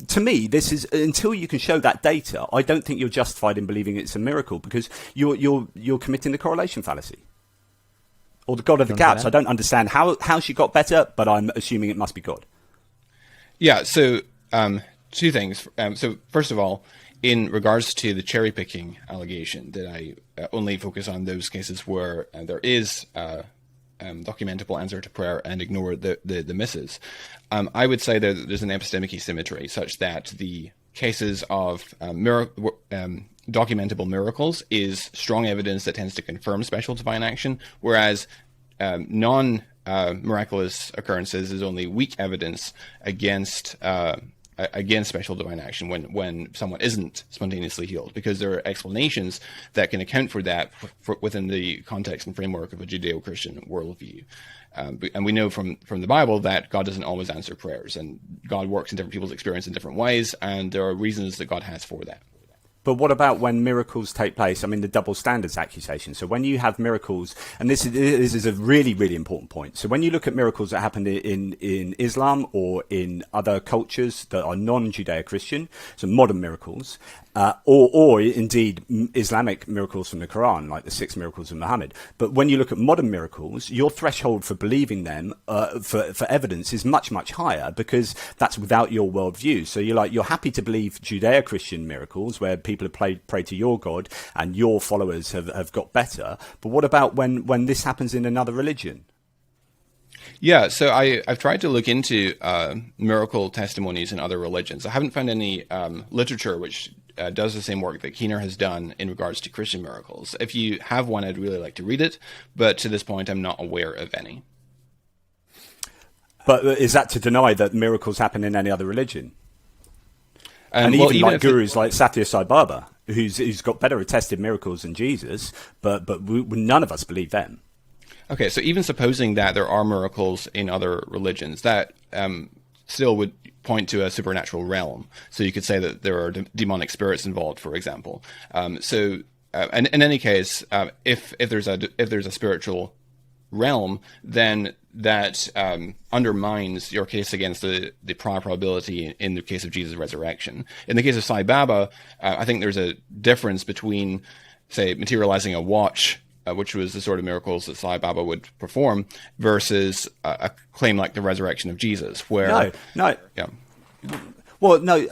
to me, this is, until you can show that data, I don't think you're justified in believing it's a miracle, because you're committing the correlation fallacy. Or the God of the gaps. I don't understand how she got better, but I'm assuming it must be God. Yeah, so two things. So first of all, in regards to the cherry picking allegation, that I only focus on those cases where there is documentable answer to prayer and ignore the misses. I would say that there's an epistemic asymmetry such that the cases of documentable miracles is strong evidence that tends to confirm special divine action, whereas non-miraculous occurrences is only weak evidence against special divine action when someone isn't spontaneously healed, because there are explanations that can account for that within the context and framework of a Judeo-Christian worldview. And we know from the Bible that God doesn't always answer prayers, and God works in different people's experience in different ways, and there are reasons that God has for that. But what about when miracles take place? I mean, the double standards accusation. So when you have miracles, and this is a really, really important point. So when you look at miracles that happen in Islam or in other cultures that are non-Judeo-Christian, so modern miracles, or indeed Islamic miracles from the Quran, like the 6 miracles of Muhammad. But when you look at modern miracles, your threshold for believing them for evidence is much, much higher, because that's without your worldview. So you're happy to believe Judeo-Christian miracles where people have prayed to your God and your followers have got better. But what about when this happens in another religion? Yeah, so I've tried to look into miracle testimonies in other religions. I haven't found any literature which does the same work that Keener has done in regards to Christian miracles. If you have one, I'd really like to read it, but to this point, I'm not aware of any. But is that to deny that miracles happen in any other religion? And well, even like gurus like Satya Sai Baba, who's got better attested miracles than Jesus, but none of us believe them. Okay, so even supposing that there are miracles in other religions, that still would point to a supernatural realm. So you could say that there are demonic spirits involved, for example. And in any case, if there's a spiritual realm, then that undermines your case against the prior probability in the case of Jesus' resurrection. In the case of Sai Baba, I think there's a difference between, say, materializing a watch, which was the sort of miracles that Sai Baba would perform, versus a claim like the resurrection of Jesus, where... No. Yeah. Well, no,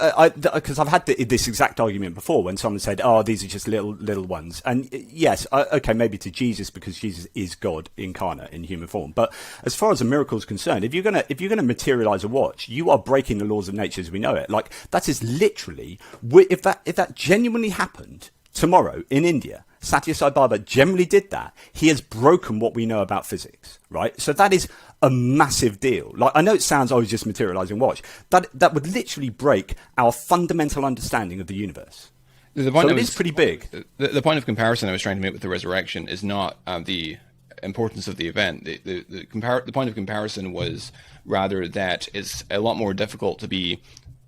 because I've had this exact argument before when someone said, "Oh, these are just little ones." And yes, okay, maybe to Jesus, because Jesus is God incarnate in human form. But as far as a miracle is concerned, if you're gonna materialize a watch, you are breaking the laws of nature as we know it. Like, that is literally, if that genuinely happened tomorrow in India, Satya Sai Baba generally did that, he has broken what we know about physics, right? So that is a massive deal. Like, I know it sounds, oh, he's just materializing watch. That would literally break our fundamental understanding of the universe. The point so it is pretty big. The point of comparison I was trying to make with the resurrection is not the importance of the event. The point of comparison was rather that it's a lot more difficult to be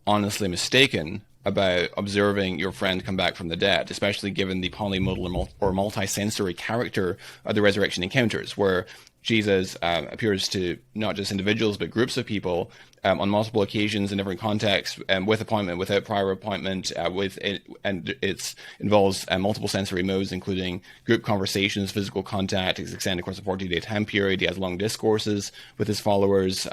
honestly mistaken about observing your friend come back from the dead, especially given the polymodal or multisensory character of the resurrection encounters, where Jesus appears to not just individuals but groups of people on multiple occasions in different contexts, with appointment, without prior appointment, and it involves multiple sensory modes, including group conversations, physical contact. It's extended across a 40-day time period. He has long discourses with his followers,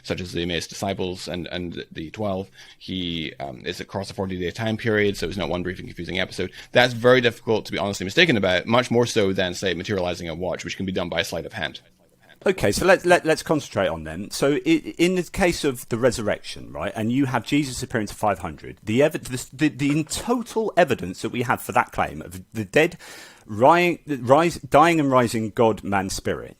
such as the Emmaus disciples and the 12. He is across a 40-day time period, so it's not one brief and confusing episode. That's very difficult to be honestly mistaken about, much more so than, say, materializing a watch, which can be done by a sleight of hand. Okay, so let's concentrate on them. So in the case of the resurrection, right, and you have Jesus appearing to 500, the total evidence that we have for that claim of the dead dying and rising God, man, spirit,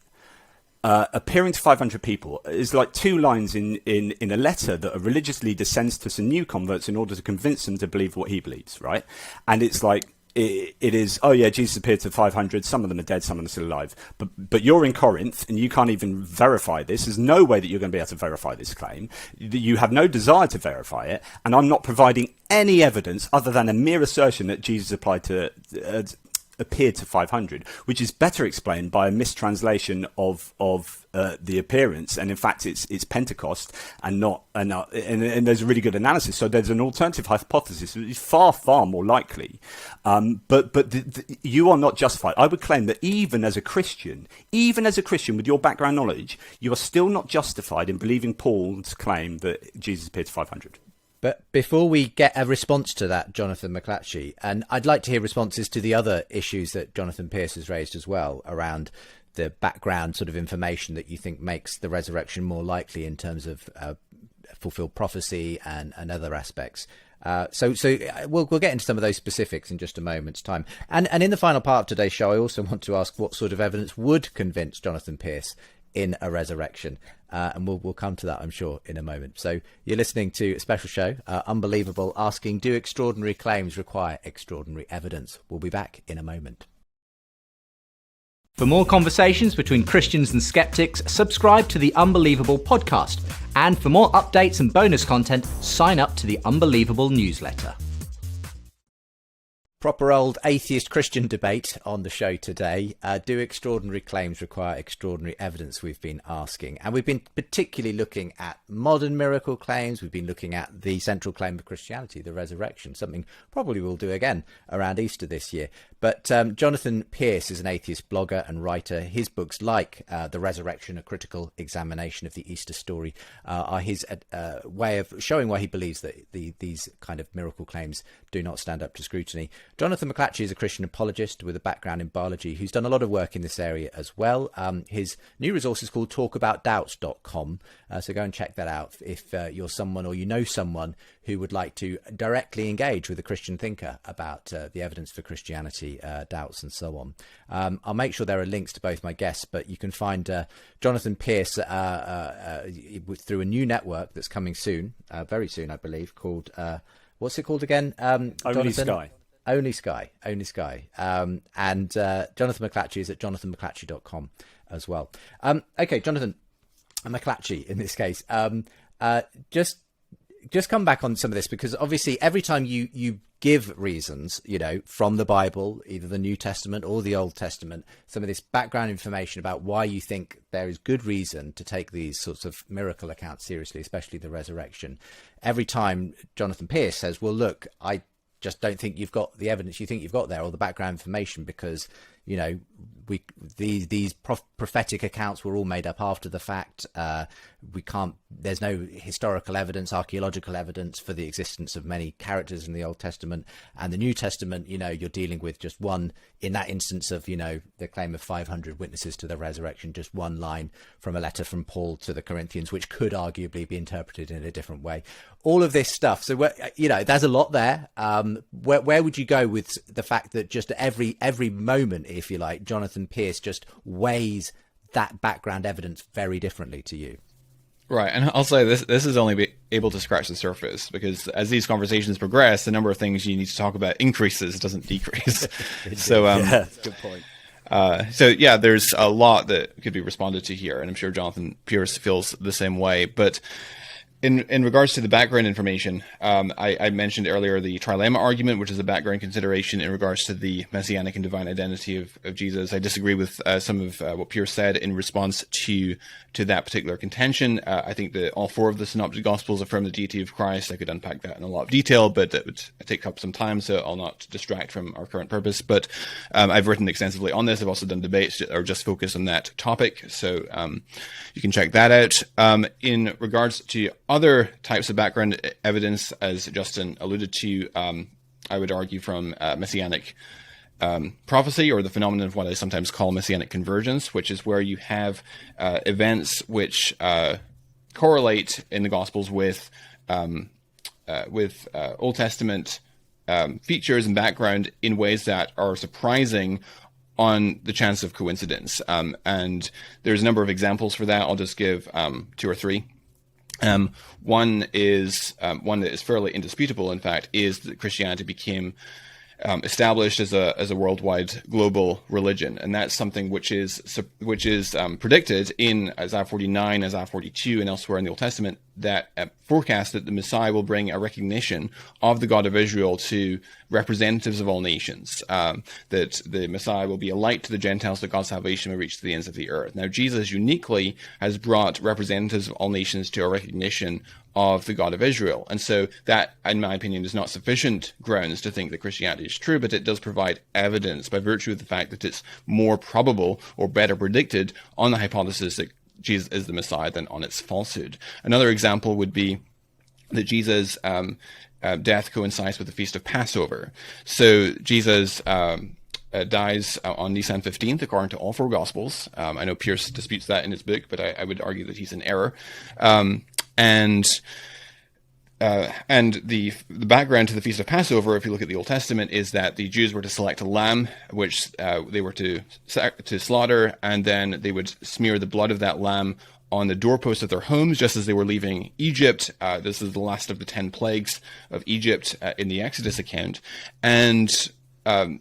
appearing to 500 people is like 2 lines in a letter that a religious leader sends to some new converts in order to convince them to believe what he believes, right? And it's like, it is, oh yeah, Jesus appeared to 500, some of them are dead, some of them are still alive. But you're in Corinth and you can't even verify this. There's no way that you're going to be able to verify this claim. You have no desire to verify it, and I'm not providing any evidence other than a mere assertion that Jesus appeared to 500, which is better explained by a mistranslation of the appearance, and in fact it's Pentecost and there's a really good analysis. So there's an alternative hypothesis that is far more likely, but you are not justified. I would claim that even as a Christian with your background knowledge, you are still not justified in believing Paul's claim that Jesus appeared to 500. But before we get a response to that, Jonathan McLatchie, and I'd like to hear responses to the other issues that Jonathan Pearce has raised as well around the background sort of information that you think makes the resurrection more likely in terms of fulfilled prophecy and other aspects. So we'll get into some of those specifics in just a moment's time. And in the final part of today's show, I also want to ask what sort of evidence would convince Jonathan Pearce in a resurrection. And we'll come to that, I'm sure, in a moment. So you're listening to a special show, Unbelievable, asking, do extraordinary claims require extraordinary evidence? We'll be back in a moment. For more conversations between Christians and skeptics, subscribe to the Unbelievable podcast. And for more updates and bonus content, sign up to the Unbelievable newsletter. Proper old atheist Christian debate on the show today. Do extraordinary claims require extraordinary evidence, we've been asking. And we've been particularly looking at modern miracle claims. We've been looking at the central claim of Christianity, the resurrection, something probably we'll do again around Easter this year. But Jonathan Pearce is an atheist blogger and writer. His books, like The Resurrection, A Critical Examination of the Easter Story, are his way of showing why he believes that these kind of miracle claims do not stand up to scrutiny. Jonathan McLatchie is a Christian apologist with a background in biology who's done a lot of work in this area as well. His new resource is called talkaboutdoubts.com. So go and check that out if you're someone or you know someone who would like to directly engage with a Christian thinker about the evidence for Christianity, doubts and so on. I'll make sure there are links to both my guests, but you can find Jonathan Pearce through a new network that's coming soon, very soon, I believe, called... what's it called again? Only Sky. Only Sky. And Jonathan McLatchie is at jonathanmclatchie.com as well. Okay, Jonathan McLatchie in this case. Just come back on some of this, because obviously every time you give reasons, from the Bible, either the New Testament or the Old Testament, some of this background information about why you think there is good reason to take these sorts of miracle accounts seriously, especially the resurrection. Every time Jonathan Pearce says, well, look, I just don't think you've got the evidence you think you've got there, or the background information, because these prophetic accounts were all made up after the fact. There's no historical evidence, archaeological evidence for the existence of many characters in the Old Testament. And the New Testament, you're dealing with just one, in that instance of, the claim of 500 witnesses to the resurrection, just one line from a letter from Paul to the Corinthians, which could arguably be interpreted in a different way. All of this stuff. So, there's a lot there. Where would you go with the fact that just every moment, if you like, Jonathan Pearce just weighs that background evidence very differently to you? Right, and I'll say this is only able to scratch the surface, because as these conversations progress, the number of things you need to talk about increases, doesn't decrease. So, that's a good point. There's a lot that could be responded to here, and I'm sure Jonathan Pearce feels the same way. But in regards to the background information, I mentioned earlier the trilemma argument, which is a background consideration in regards to the messianic and divine identity of Jesus. I disagree with some of what Pearce said in response to that particular contention. I think that all four of the synoptic gospels affirm the deity of Christ. I could unpack that in a lot of detail, but it would take up some time, so I'll not distract from our current purpose. But I've written extensively on this. I've also done debates that are just focused on that topic, so you can check that out. In regards to other types of background evidence, as Justin alluded to, I would argue from messianic prophecy, or the phenomenon of what I sometimes call messianic convergence, which is where you have events which correlate in the Gospels with Old Testament features and background in ways that are surprising on the chance of coincidence. And there's a number of examples for that. I'll just give 2 or 3. One that is fairly indisputable, in fact, is that Christianity became established as a worldwide global religion, and that's something which is predicted in Isaiah 49, Isaiah 42, and elsewhere in the Old Testament, that forecast that the Messiah will bring a recognition of the God of Israel to representatives of all nations, that the Messiah will be a light to the Gentiles, that God's salvation will reach to the ends of the earth. Now, Jesus uniquely has brought representatives of all nations to a recognition of the God of Israel. And so that, in my opinion, is not sufficient grounds to think that Christianity is true, but it does provide evidence by virtue of the fact that it's more probable or better predicted on the hypothesis that Jesus is the Messiah than on its falsehood. Another example would be that Jesus' death coincides with the Feast of Passover. So Jesus dies on Nisan 15th, according to all four Gospels. I know Pearce disputes that in his book, but I would argue that he's in error. And the background to the Feast of Passover, if you look at the Old Testament, is that the Jews were to select a lamb, which they were to slaughter, and then they would smear the blood of that lamb on the doorposts of their homes, just as they were leaving Egypt. This is the last of the 10 plagues of Egypt in the Exodus account. And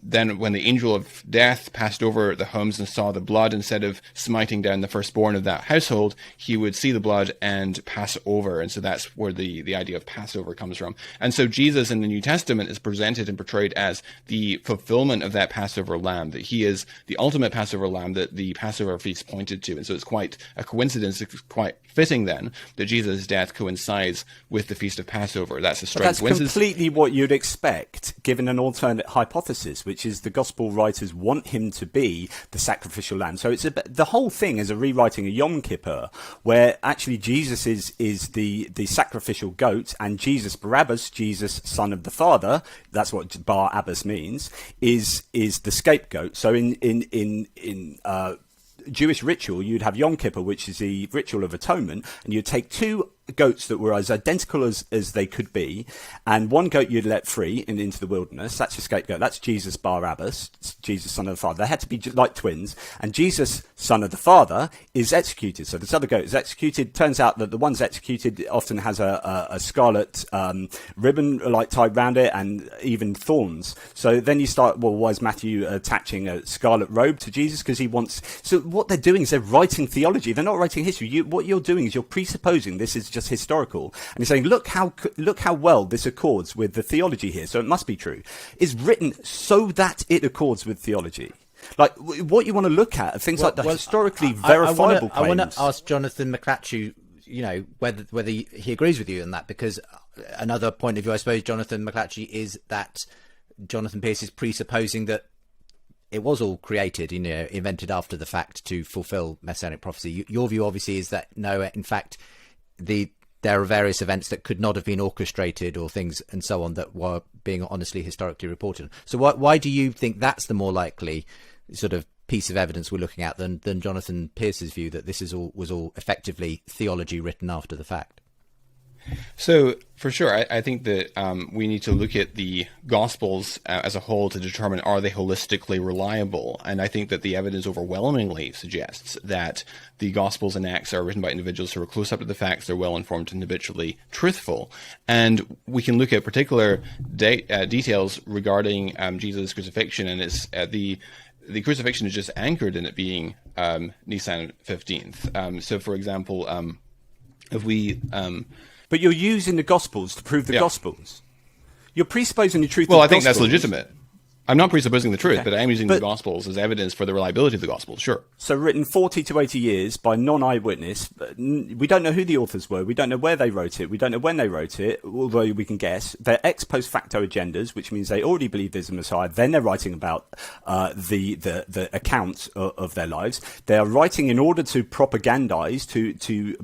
then when the angel of death passed over the homes and saw the blood, instead of smiting down the firstborn of that household, he would see the blood and pass over. And so that's where the idea of Passover comes from. And so Jesus in the New Testament is presented and portrayed as the fulfillment of that Passover lamb, that he is the ultimate Passover lamb that the Passover feast pointed to. And so it's quite a coincidence, it's quite fitting then that Jesus' death coincides with the Feast of Passover. That's a strange coincidence. That's completely what you'd expect, given an alternate hypothesis, which is the gospel writers want him to be the sacrificial lamb. So it's the whole thing is a rewriting of Yom Kippur, where actually Jesus is the sacrificial goat, and Jesus Barabbas, Jesus son of the Father, that's what Bar Abbas means, is the scapegoat. So in Jewish ritual, you'd have Yom Kippur, which is the ritual of atonement, and you'd take two goats that were as identical as they could be, and one goat you'd let free into the wilderness. That's your scapegoat. That's Jesus Bar Abbas, Jesus son of the Father. They had to be like twins, and Jesus son of the Father is executed. So this other goat is executed. Turns out that the one's executed often has a scarlet ribbon like tied around it, and even thorns. So then you start, well, why is Matthew attaching a scarlet robe to Jesus? Because he wants. So what they're doing is they're writing theology. They're not writing history. What you're doing is you're presupposing this is just historical, and he's saying, look how well this accords with the theology here, so it must be true. It's written so that it accords with theology. Like, what you want to look at are things like the historically verifiable claims. I want to ask Jonathan McLatchie, whether he agrees with you on that, because another point of view, I suppose, Jonathan McLatchie, is that Jonathan Pearce is presupposing that it was all created, invented after the fact to fulfill messianic prophecy. Your view, obviously, is that no, in fact, there are various events that could not have been orchestrated, or things and so on, that were being honestly historically reported. So why do you think that's the more likely sort of piece of evidence we're looking at than Jonathan Pearce's view that this was all effectively theology written after the fact? So, for sure, I think that we need to look at the Gospels as a whole to determine, are they holistically reliable? And I think that the evidence overwhelmingly suggests that the Gospels and Acts are written by individuals who are close up to the facts, they're well-informed and habitually truthful. And we can look at particular details regarding Jesus' crucifixion, and it's the crucifixion is just anchored in it being Nisan 15th. So, for example, if we... But you're using the Gospels to prove the Gospels. You're presupposing the truth of the Gospels. Well, I think that's legitimate. I'm not presupposing the truth, but I am using the Gospels as evidence for the reliability of the Gospels, sure. So written 40 to 80 years by non-eyewitness. We don't know who the authors were. We don't know where they wrote it. We don't know when they wrote it, although we can guess. They're ex post facto agendas, which means they already believe there's a Messiah. Then they're writing about the accounts of their lives. They are writing in order to propagandize, to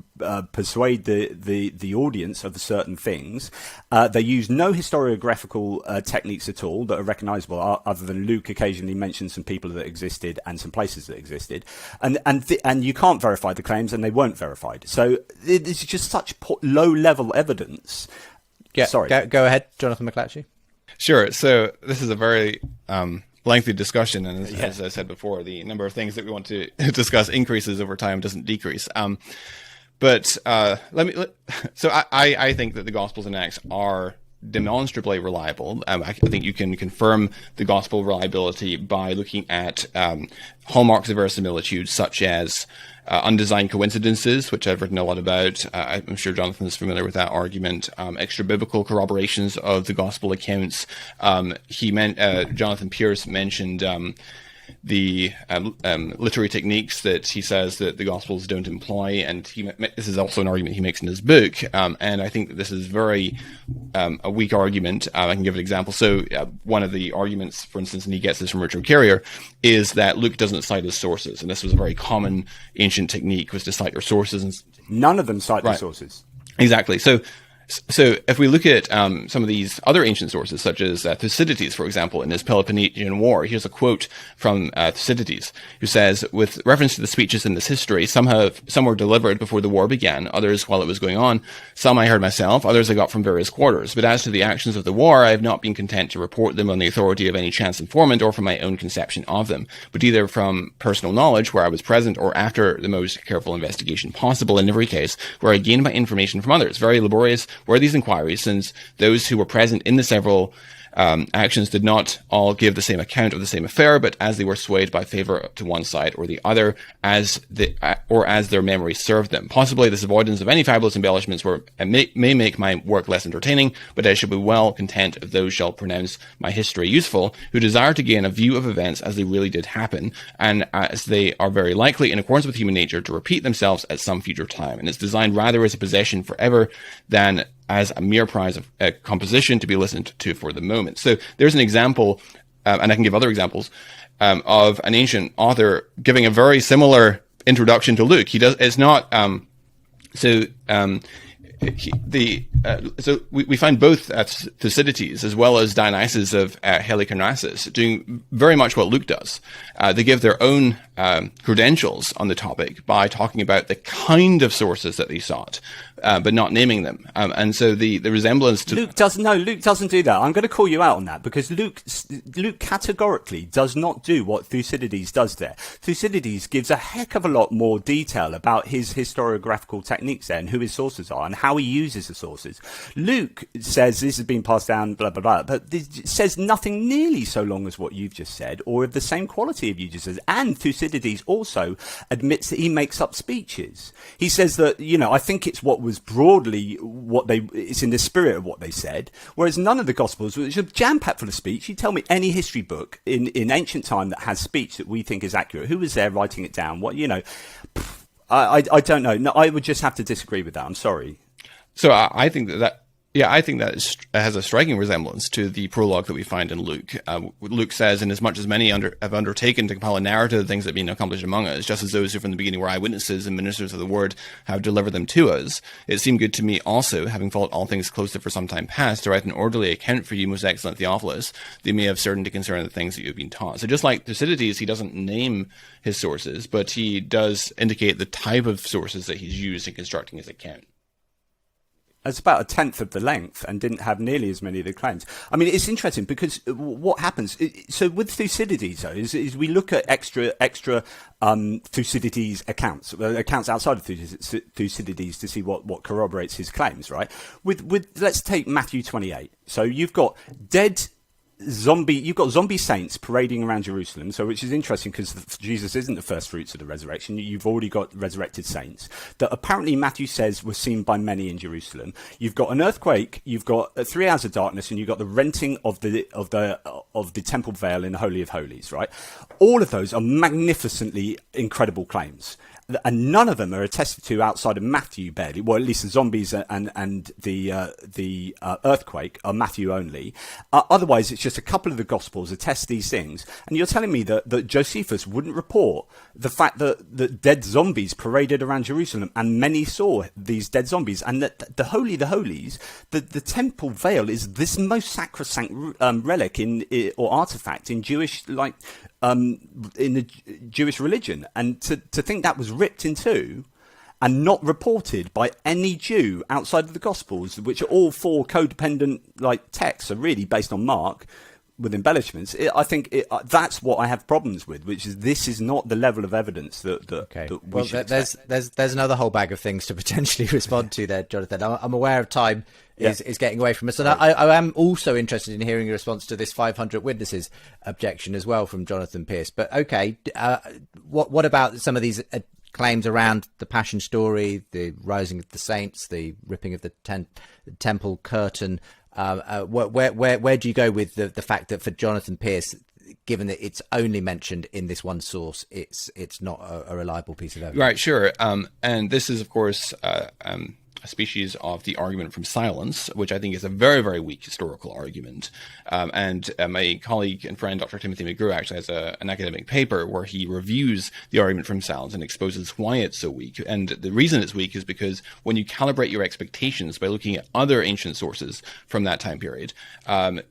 persuade the audience of certain things. They use no historiographical techniques at all that are recognizable, other than Luke occasionally mentions some people that existed and some places that existed, and you can't verify the claims, and they weren't verified. So it's just such low-level evidence. Yeah, sorry. Go ahead, Jonathan McLatchie. Sure. So this is a very lengthy discussion, and as I said before, the number of things that we want to discuss increases over time, doesn't decrease. But I think that the Gospels and Acts are demonstrably reliable. I think you can confirm the gospel reliability by looking at hallmarks of verisimilitude, such as undesigned coincidences, which I've written a lot about. I'm sure Jonathan is familiar with that argument. Extra biblical corroborations of the gospel accounts. Jonathan Pearce mentioned the literary techniques that he says that the Gospels don't employ, and this is also an argument he makes in his book, and I think that this is very a weak argument. I can give an example. So one of the arguments, for instance, and he gets this from Richard Carrier, is that Luke doesn't cite his sources, and this was a very common ancient technique, was to cite your sources. And none of them cite their sources. Exactly. So if we look at some of these other ancient sources, such as Thucydides, for example, in his Peloponnesian War, here's a quote from Thucydides, who says, with reference to the speeches in this history, some were delivered before the war began, others while it was going on. Some I heard myself, others I got from various quarters. But as to the actions of the war, I have not been content to report them on the authority of any chance informant or from my own conception of them, but either from personal knowledge, where I was present, or after the most careful investigation possible, in every case, where I gained my information from others. Very laborious were these inquiries, since those who were present in the several actions did not all give the same account of the same affair, but as they were swayed by favor to one side or the other, as their memory served them. Possibly this avoidance of any fabulous embellishments may make my work less entertaining, but I shall be well content if those shall pronounce my history useful, who desire to gain a view of events as they really did happen, and as they are very likely, in accordance with human nature, to repeat themselves at some future time. And it's designed rather as a possession forever than as a mere prize of composition to be listened to for the moment. So there's an example, and I can give other examples, of an ancient author giving a very similar introduction to Luke. It's not, so we find both Thucydides as well as Dionysius of Halicarnassus doing very much what Luke does. They give their own credentials on the topic by talking about the kind of sources that they sought, but not naming them. And so the resemblance to Luke doesn't do that. I'm going to call you out on that, because Luke categorically does not do what Thucydides does there. Thucydides gives a heck of a lot more detail about his historiographical techniques there and who his sources are and how he uses the sources. Luke says this has been passed down, blah, blah, blah, but it says nothing nearly so long as what you've just said, or of the same quality of you just said. And Thucydides also admits that he makes up speeches. He says that, I think it's what was broadly it's in the spirit of what they said, whereas none of the Gospels, which are jam-packed full of speech. You tell me any history book in ancient time that has speech that we think is accurate. Who was there writing it down? What, I don't know. No, I would just have to disagree with that. I'm sorry. So I think that has a striking resemblance to the prologue that we find in Luke. Luke says, inasmuch as many have undertaken to compile a narrative of things that have been accomplished among us, just as those who from the beginning were eyewitnesses and ministers of the word have delivered them to us, it seemed good to me also, having followed all things closely for some time past, to write an orderly account for you, most excellent Theophilus, that you may have certainty concerning the things that you have been taught. So just like Thucydides, he doesn't name his sources, but he does indicate the type of sources that he's used in constructing his account. It's about a tenth of the length and didn't have nearly as many of the claims. I mean, it's interesting because what happens, so with Thucydides, though, is we look at extra Thucydides accounts outside of Thucydides to see what corroborates his claims, right? With let's take Matthew 28. So you've got zombie saints parading around Jerusalem, so which is interesting because Jesus isn't the first fruits of the resurrection. You've already got resurrected saints that apparently Matthew says were seen by many in Jerusalem. You've got an earthquake, you've got 3 hours of darkness, and you've got the renting of the temple veil in the Holy of Holies, right? All of those are magnificently incredible claims. And none of them are attested to outside of Matthew, barely. Well, at least the zombies and the earthquake are Matthew only. Otherwise, it's just a couple of the Gospels attest these things. And you're telling me that Josephus wouldn't report the fact that dead zombies paraded around Jerusalem and many saw these dead zombies, and that the Holy of Holies, the temple veil, is this most sacrosanct relic or artifact in Jewish in the Jewish religion, and to think that was ripped in two and not reported by any Jew outside of the Gospels, which are all 4 codependent texts, are really based on Mark. with embellishments, I think that's what I have problems with, which is this is not the level of evidence that we should expect. There's another whole bag of things to potentially respond to there, Jonathan. I'm aware of time is getting away from us, and I am also interested in hearing a response to this 500 witnesses objection as well from Jonathan Pearce. But okay, what about some of these claims around the Passion story, the rising of the saints, the ripping of the temple curtain? Where do you go with the fact that for Jonathan Pearce, given that it's only mentioned in this one source, it's not a reliable piece of evidence? Right, sure. And this is, of course, a species of the argument from silence, which I think is a very, very weak historical argument. And my colleague and friend, Dr. Timothy McGrew, actually has an academic paper where he reviews the argument from silence and exposes why it's so weak. And the reason it's weak is because when you calibrate your expectations by looking at other ancient sources from that time period,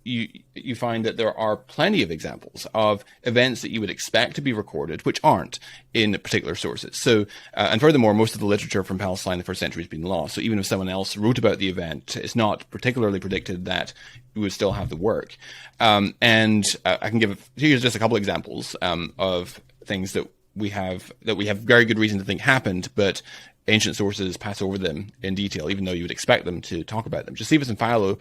you find that there are plenty of examples of events that you would expect to be recorded, which aren't in particular sources. So, and furthermore, most of the literature from Palestine in the first century has been lost. So even if someone else wrote about the event, it's not particularly predicted that you would still have the work. And I can give here's just a couple examples of things that we have very good reason to think happened, but ancient sources pass over them in detail, even though you would expect them to talk about them. Josephus and Philo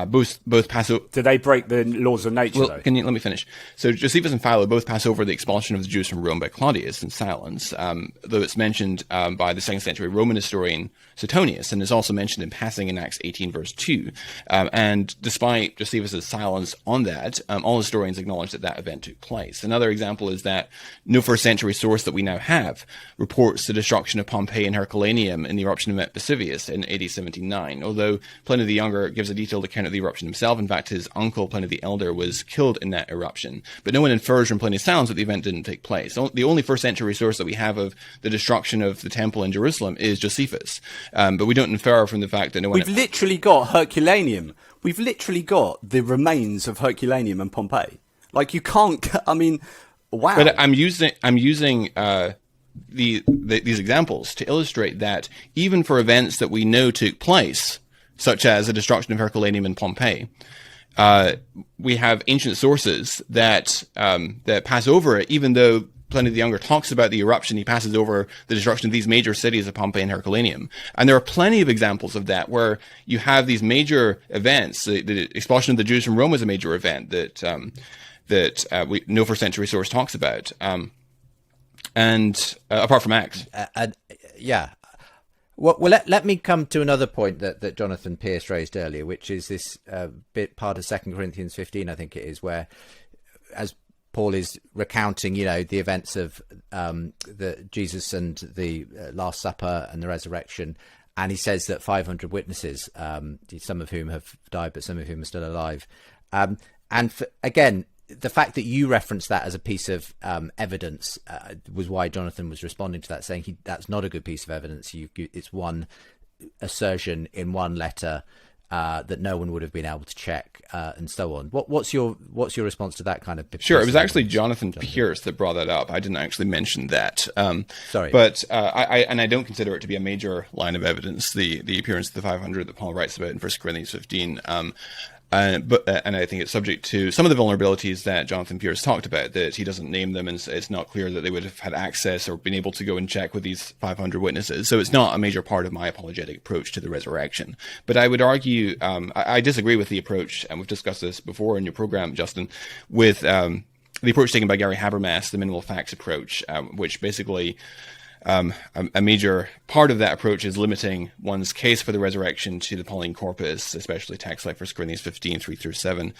both pass over. Do they break the laws of nature, though? Let me finish. So Josephus and Philo both pass over the expulsion of the Jews from Rome by Claudius in silence, though it's mentioned by the 2nd century Roman historian Suetonius, and is also mentioned in passing in Acts 18, verse 2. And despite Josephus' silence on that, all historians acknowledge that event took place. Another example is that no first century source that we now have reports the destruction of Pompeii and Herculaneum in the eruption of Mount Vesuvius in AD 79, although Pliny the Younger gives a detailed account of the eruption himself. In fact, his uncle, Pliny the Elder, was killed in that eruption. But no one infers from Pliny's silence that the event didn't take place. The only first century source that we have of the destruction of the temple in Jerusalem is Josephus. But we don't infer from the fact that no one... We've literally got Herculaneum. We've literally got the remains of Herculaneum and Pompeii. Like, you can't... I mean, wow. But I'm using these examples to illustrate that even for events that we know took place, such as the destruction of Herculaneum and Pompeii, we have ancient sources that pass over it, even though Pliny the Younger talks about the eruption, he passes over the destruction of these major cities of Pompeii and Herculaneum. And there are plenty of examples of that, where you have these major events. The expulsion of the Jews from Rome was a major event that no first century source talks about. And apart from Acts. Yeah. Well, let me come to another point that Jonathan Pearce raised earlier, which is this bit part of 2 Corinthians 15, I think it is, where as Paul is recounting, the events of the Jesus and the Last Supper and the resurrection, and he says that 500 witnesses, some of whom have died, but some of whom are still alive. Again, the fact that you referenced that as a piece of evidence was why Jonathan was responding to that, saying that's not a good piece of evidence. It's one assertion in one letter that no one would have been able to check, and so on. What's your response to that kind of? Sure, it was actually Jonathan Pearce that brought that up. I didn't actually mention that. Sorry, but I don't consider it to be a major line of evidence. The appearance of the 500 that Paul writes about in 1 Corinthians 15. And I think it's subject to some of the vulnerabilities that Jonathan Pearce talked about, that he doesn't name them, and it's not clear that they would have had access or been able to go and check with these 500 witnesses. So it's not a major part of my apologetic approach to the resurrection. But I would argue, I disagree with the approach, and we've discussed this before in your program, Justin, with the approach taken by Gary Habermas, the minimal facts approach, which basically... a major part of that approach is limiting one's case for the resurrection to the Pauline corpus, especially texts like 1 Corinthians 15, 3-7,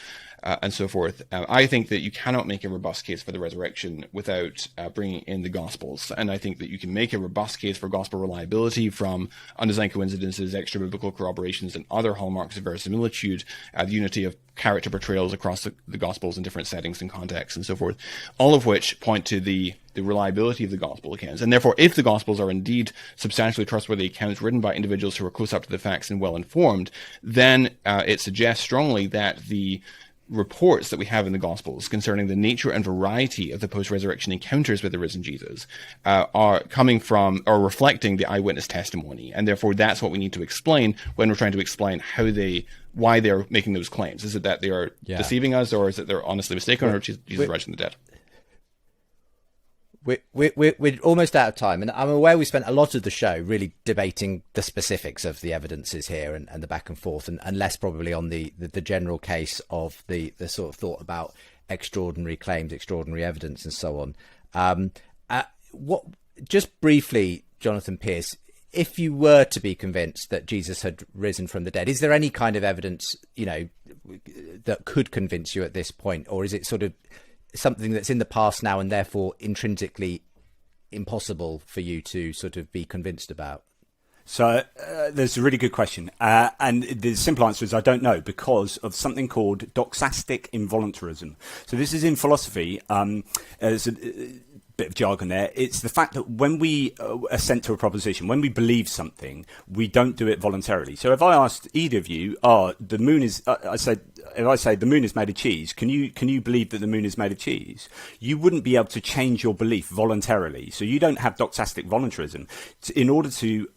and so forth. I think that you cannot make a robust case for the resurrection without bringing in the Gospels. And I think that you can make a robust case for Gospel reliability from undesigned coincidences, extra-biblical corroborations, and other hallmarks of verisimilitude, the unity of character portrayals across the Gospels in different settings and contexts, and so forth, all of which point to the reliability of the Gospel accounts. And therefore, if the Gospels are indeed substantially trustworthy accounts written by individuals who are close up to the facts and well informed, then it suggests strongly that the reports that we have in the Gospels concerning the nature and variety of the post-resurrection encounters with the risen Jesus are coming from or reflecting the eyewitness testimony, and therefore that's what we need to explain when we're trying to explain why they're making those claims. Is it that they are deceiving us, or is it they're honestly mistaken, or Jesus rising from the dead? We're almost out of time, and I'm aware we spent a lot of the show really debating the specifics of the evidences here and the back and forth, and less probably on the general case of the sort of thought about extraordinary claims, extraordinary evidence, and so on. Just briefly, Jonathan Pearce, if you were to be convinced that Jesus had risen from the dead, is there any kind of evidence, that could convince you at this point, or is it sort of something that's in the past now and therefore intrinsically impossible for you to sort of be convinced about? So there's a really good question. And the simple answer is I don't know, because of something called doxastic involuntarism. So this is in philosophy. There's a bit of jargon there. It's the fact that when we assent to a proposition, when we believe something, we don't do it voluntarily. So if I asked either of you, the moon is, if I say the moon is made of cheese, can you believe that the moon is made of cheese? You wouldn't be able to change your belief voluntarily. So you don't have doxastic voluntarism in order to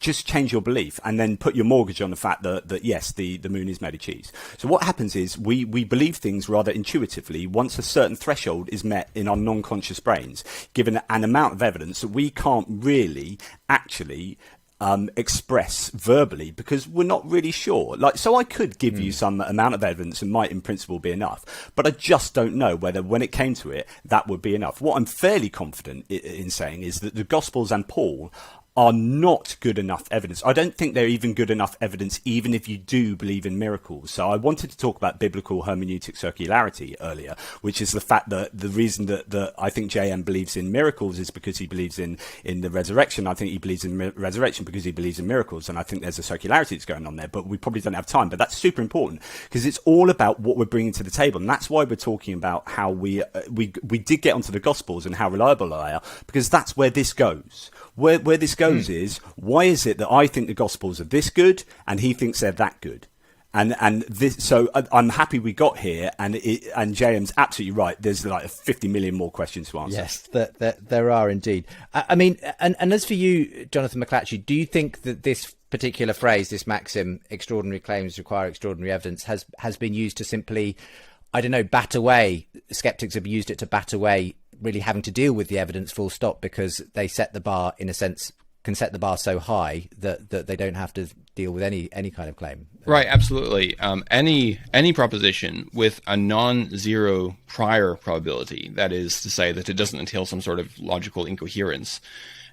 just change your belief and then put your mortgage on the fact that yes, the moon is made of cheese. So what happens is we believe things rather intuitively once a certain threshold is met in our non-conscious brains, given an amount of evidence that we can't really actually express verbally because we're not really sure. So I could give you some amount of evidence and might in principle be enough, but I just don't know whether when it came to it, that would be enough. What I'm fairly confident in saying is that the Gospels and Paul are not good enough evidence. I don't think they're even good enough evidence, even if you do believe in miracles. So I wanted to talk about biblical hermeneutic circularity earlier, which is the fact that the reason that I think JM believes in miracles is because he believes in the resurrection. I think he believes in resurrection because he believes in miracles. And I think there's a circularity that's going on there, but we probably don't have time. But that's super important because it's all about what we're bringing to the table. And that's why we're talking about how we did get onto the Gospels and how reliable they are, because that's where this goes. Where this goes is, why is it that I think the Gospels are this good and he thinks they're that good? And this, so I'm happy we got here, and JM's absolutely right. There's like 50 million more questions to answer. Yes, there are indeed. I mean, and as for you, Jonathan McLatchie, do you think that this particular phrase, this maxim, extraordinary claims require extraordinary evidence, has been used to simply, I don't know, bat away? Skeptics have used it to bat away really having to deal with the evidence full stop, because they set the bar, in a sense, can set the bar so high that they don't have to deal with any kind of claim. Right, absolutely. Any proposition with a non-zero prior probability, that is to say that it doesn't entail some sort of logical incoherence,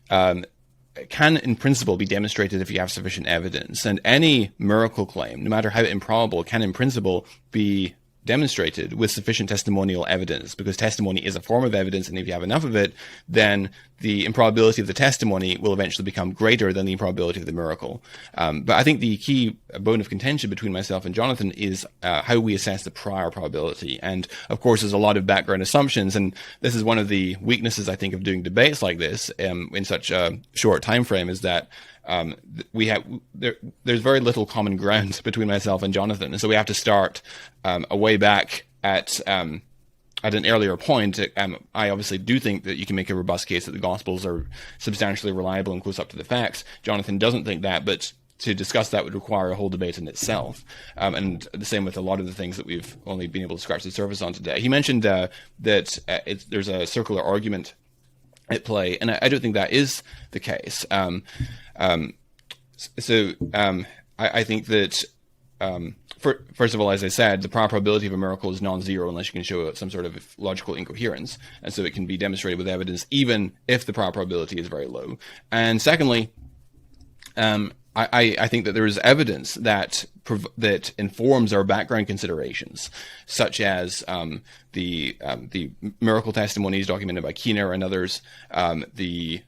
can in principle be demonstrated if you have sufficient evidence. And any miracle claim, no matter how improbable, can in principle be demonstrated with sufficient testimonial evidence, because testimony is a form of evidence, and if you have enough of it, then the improbability of the testimony will eventually become greater than the improbability of the miracle. But I think the key bone of contention between myself and Jonathan is how we assess the prior probability. And of course, there's a lot of background assumptions, and this is one of the weaknesses, I think, of doing debates like this in such a short time frame, is that there's very little common ground between myself and Jonathan, and so we have to start a way back at an earlier point. I obviously do think that you can make a robust case that the Gospels are substantially reliable and close up to the facts. Jonathan doesn't think that, but to discuss that would require a whole debate in itself. And the same with a lot of the things that we've only been able to scratch the surface on today. He mentioned that there's a circular argument at play, and I don't think that is the case. I think that, first of all, as I said, the prior probability of a miracle is non-zero unless you can show some sort of logical incoherence, and so it can be demonstrated with evidence even if the prior probability is very low. And secondly, I think that there is evidence that informs our background considerations, such as the miracle testimonies documented by Keener and others, the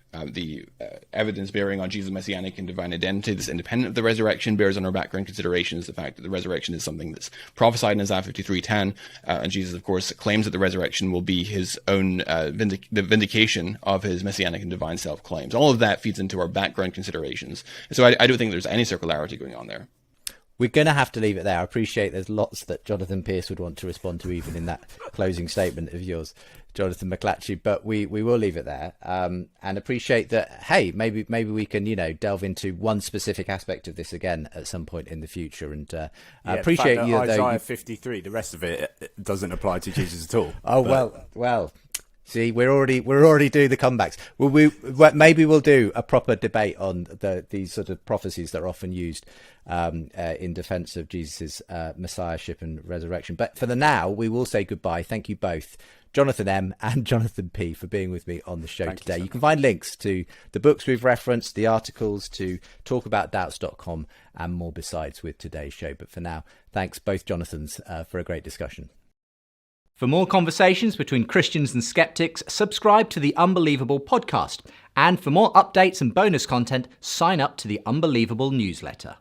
evidence bearing on Jesus' messianic and divine identity that's independent of the resurrection bears on our background considerations. The fact that the resurrection is something that's prophesied in Isaiah 53:10, and Jesus, of course, claims that the resurrection will be his own the vindication of his messianic and divine self-claims. All of that feeds into our background considerations. So I don't think there's any circularity going on there. We're going to have to leave it there. I appreciate there's lots that Jonathan Pearce would want to respond to, even in that closing statement of yours, Jonathan McLatchie, but we will leave it there, and appreciate that. Hey, maybe we can delve into one specific aspect of this again at some point in the future, and I appreciate you. Isaiah 53, the rest of it doesn't apply to Jesus at all. Oh, well. See, we're already doing the comebacks. Maybe we'll do a proper debate on these sort of prophecies that are often used in defence of Jesus' messiahship and resurrection. But for the now, we will say goodbye. Thank you both, Jonathan M and Jonathan P, for being with me on the show today. You can find links to the books we've referenced, the articles, to talkaboutdoubts.com, and more besides with today's show. But for now, thanks both Jonathans for a great discussion. For more conversations between Christians and skeptics, subscribe to the Unbelievable podcast. And for more updates and bonus content, sign up to the Unbelievable newsletter.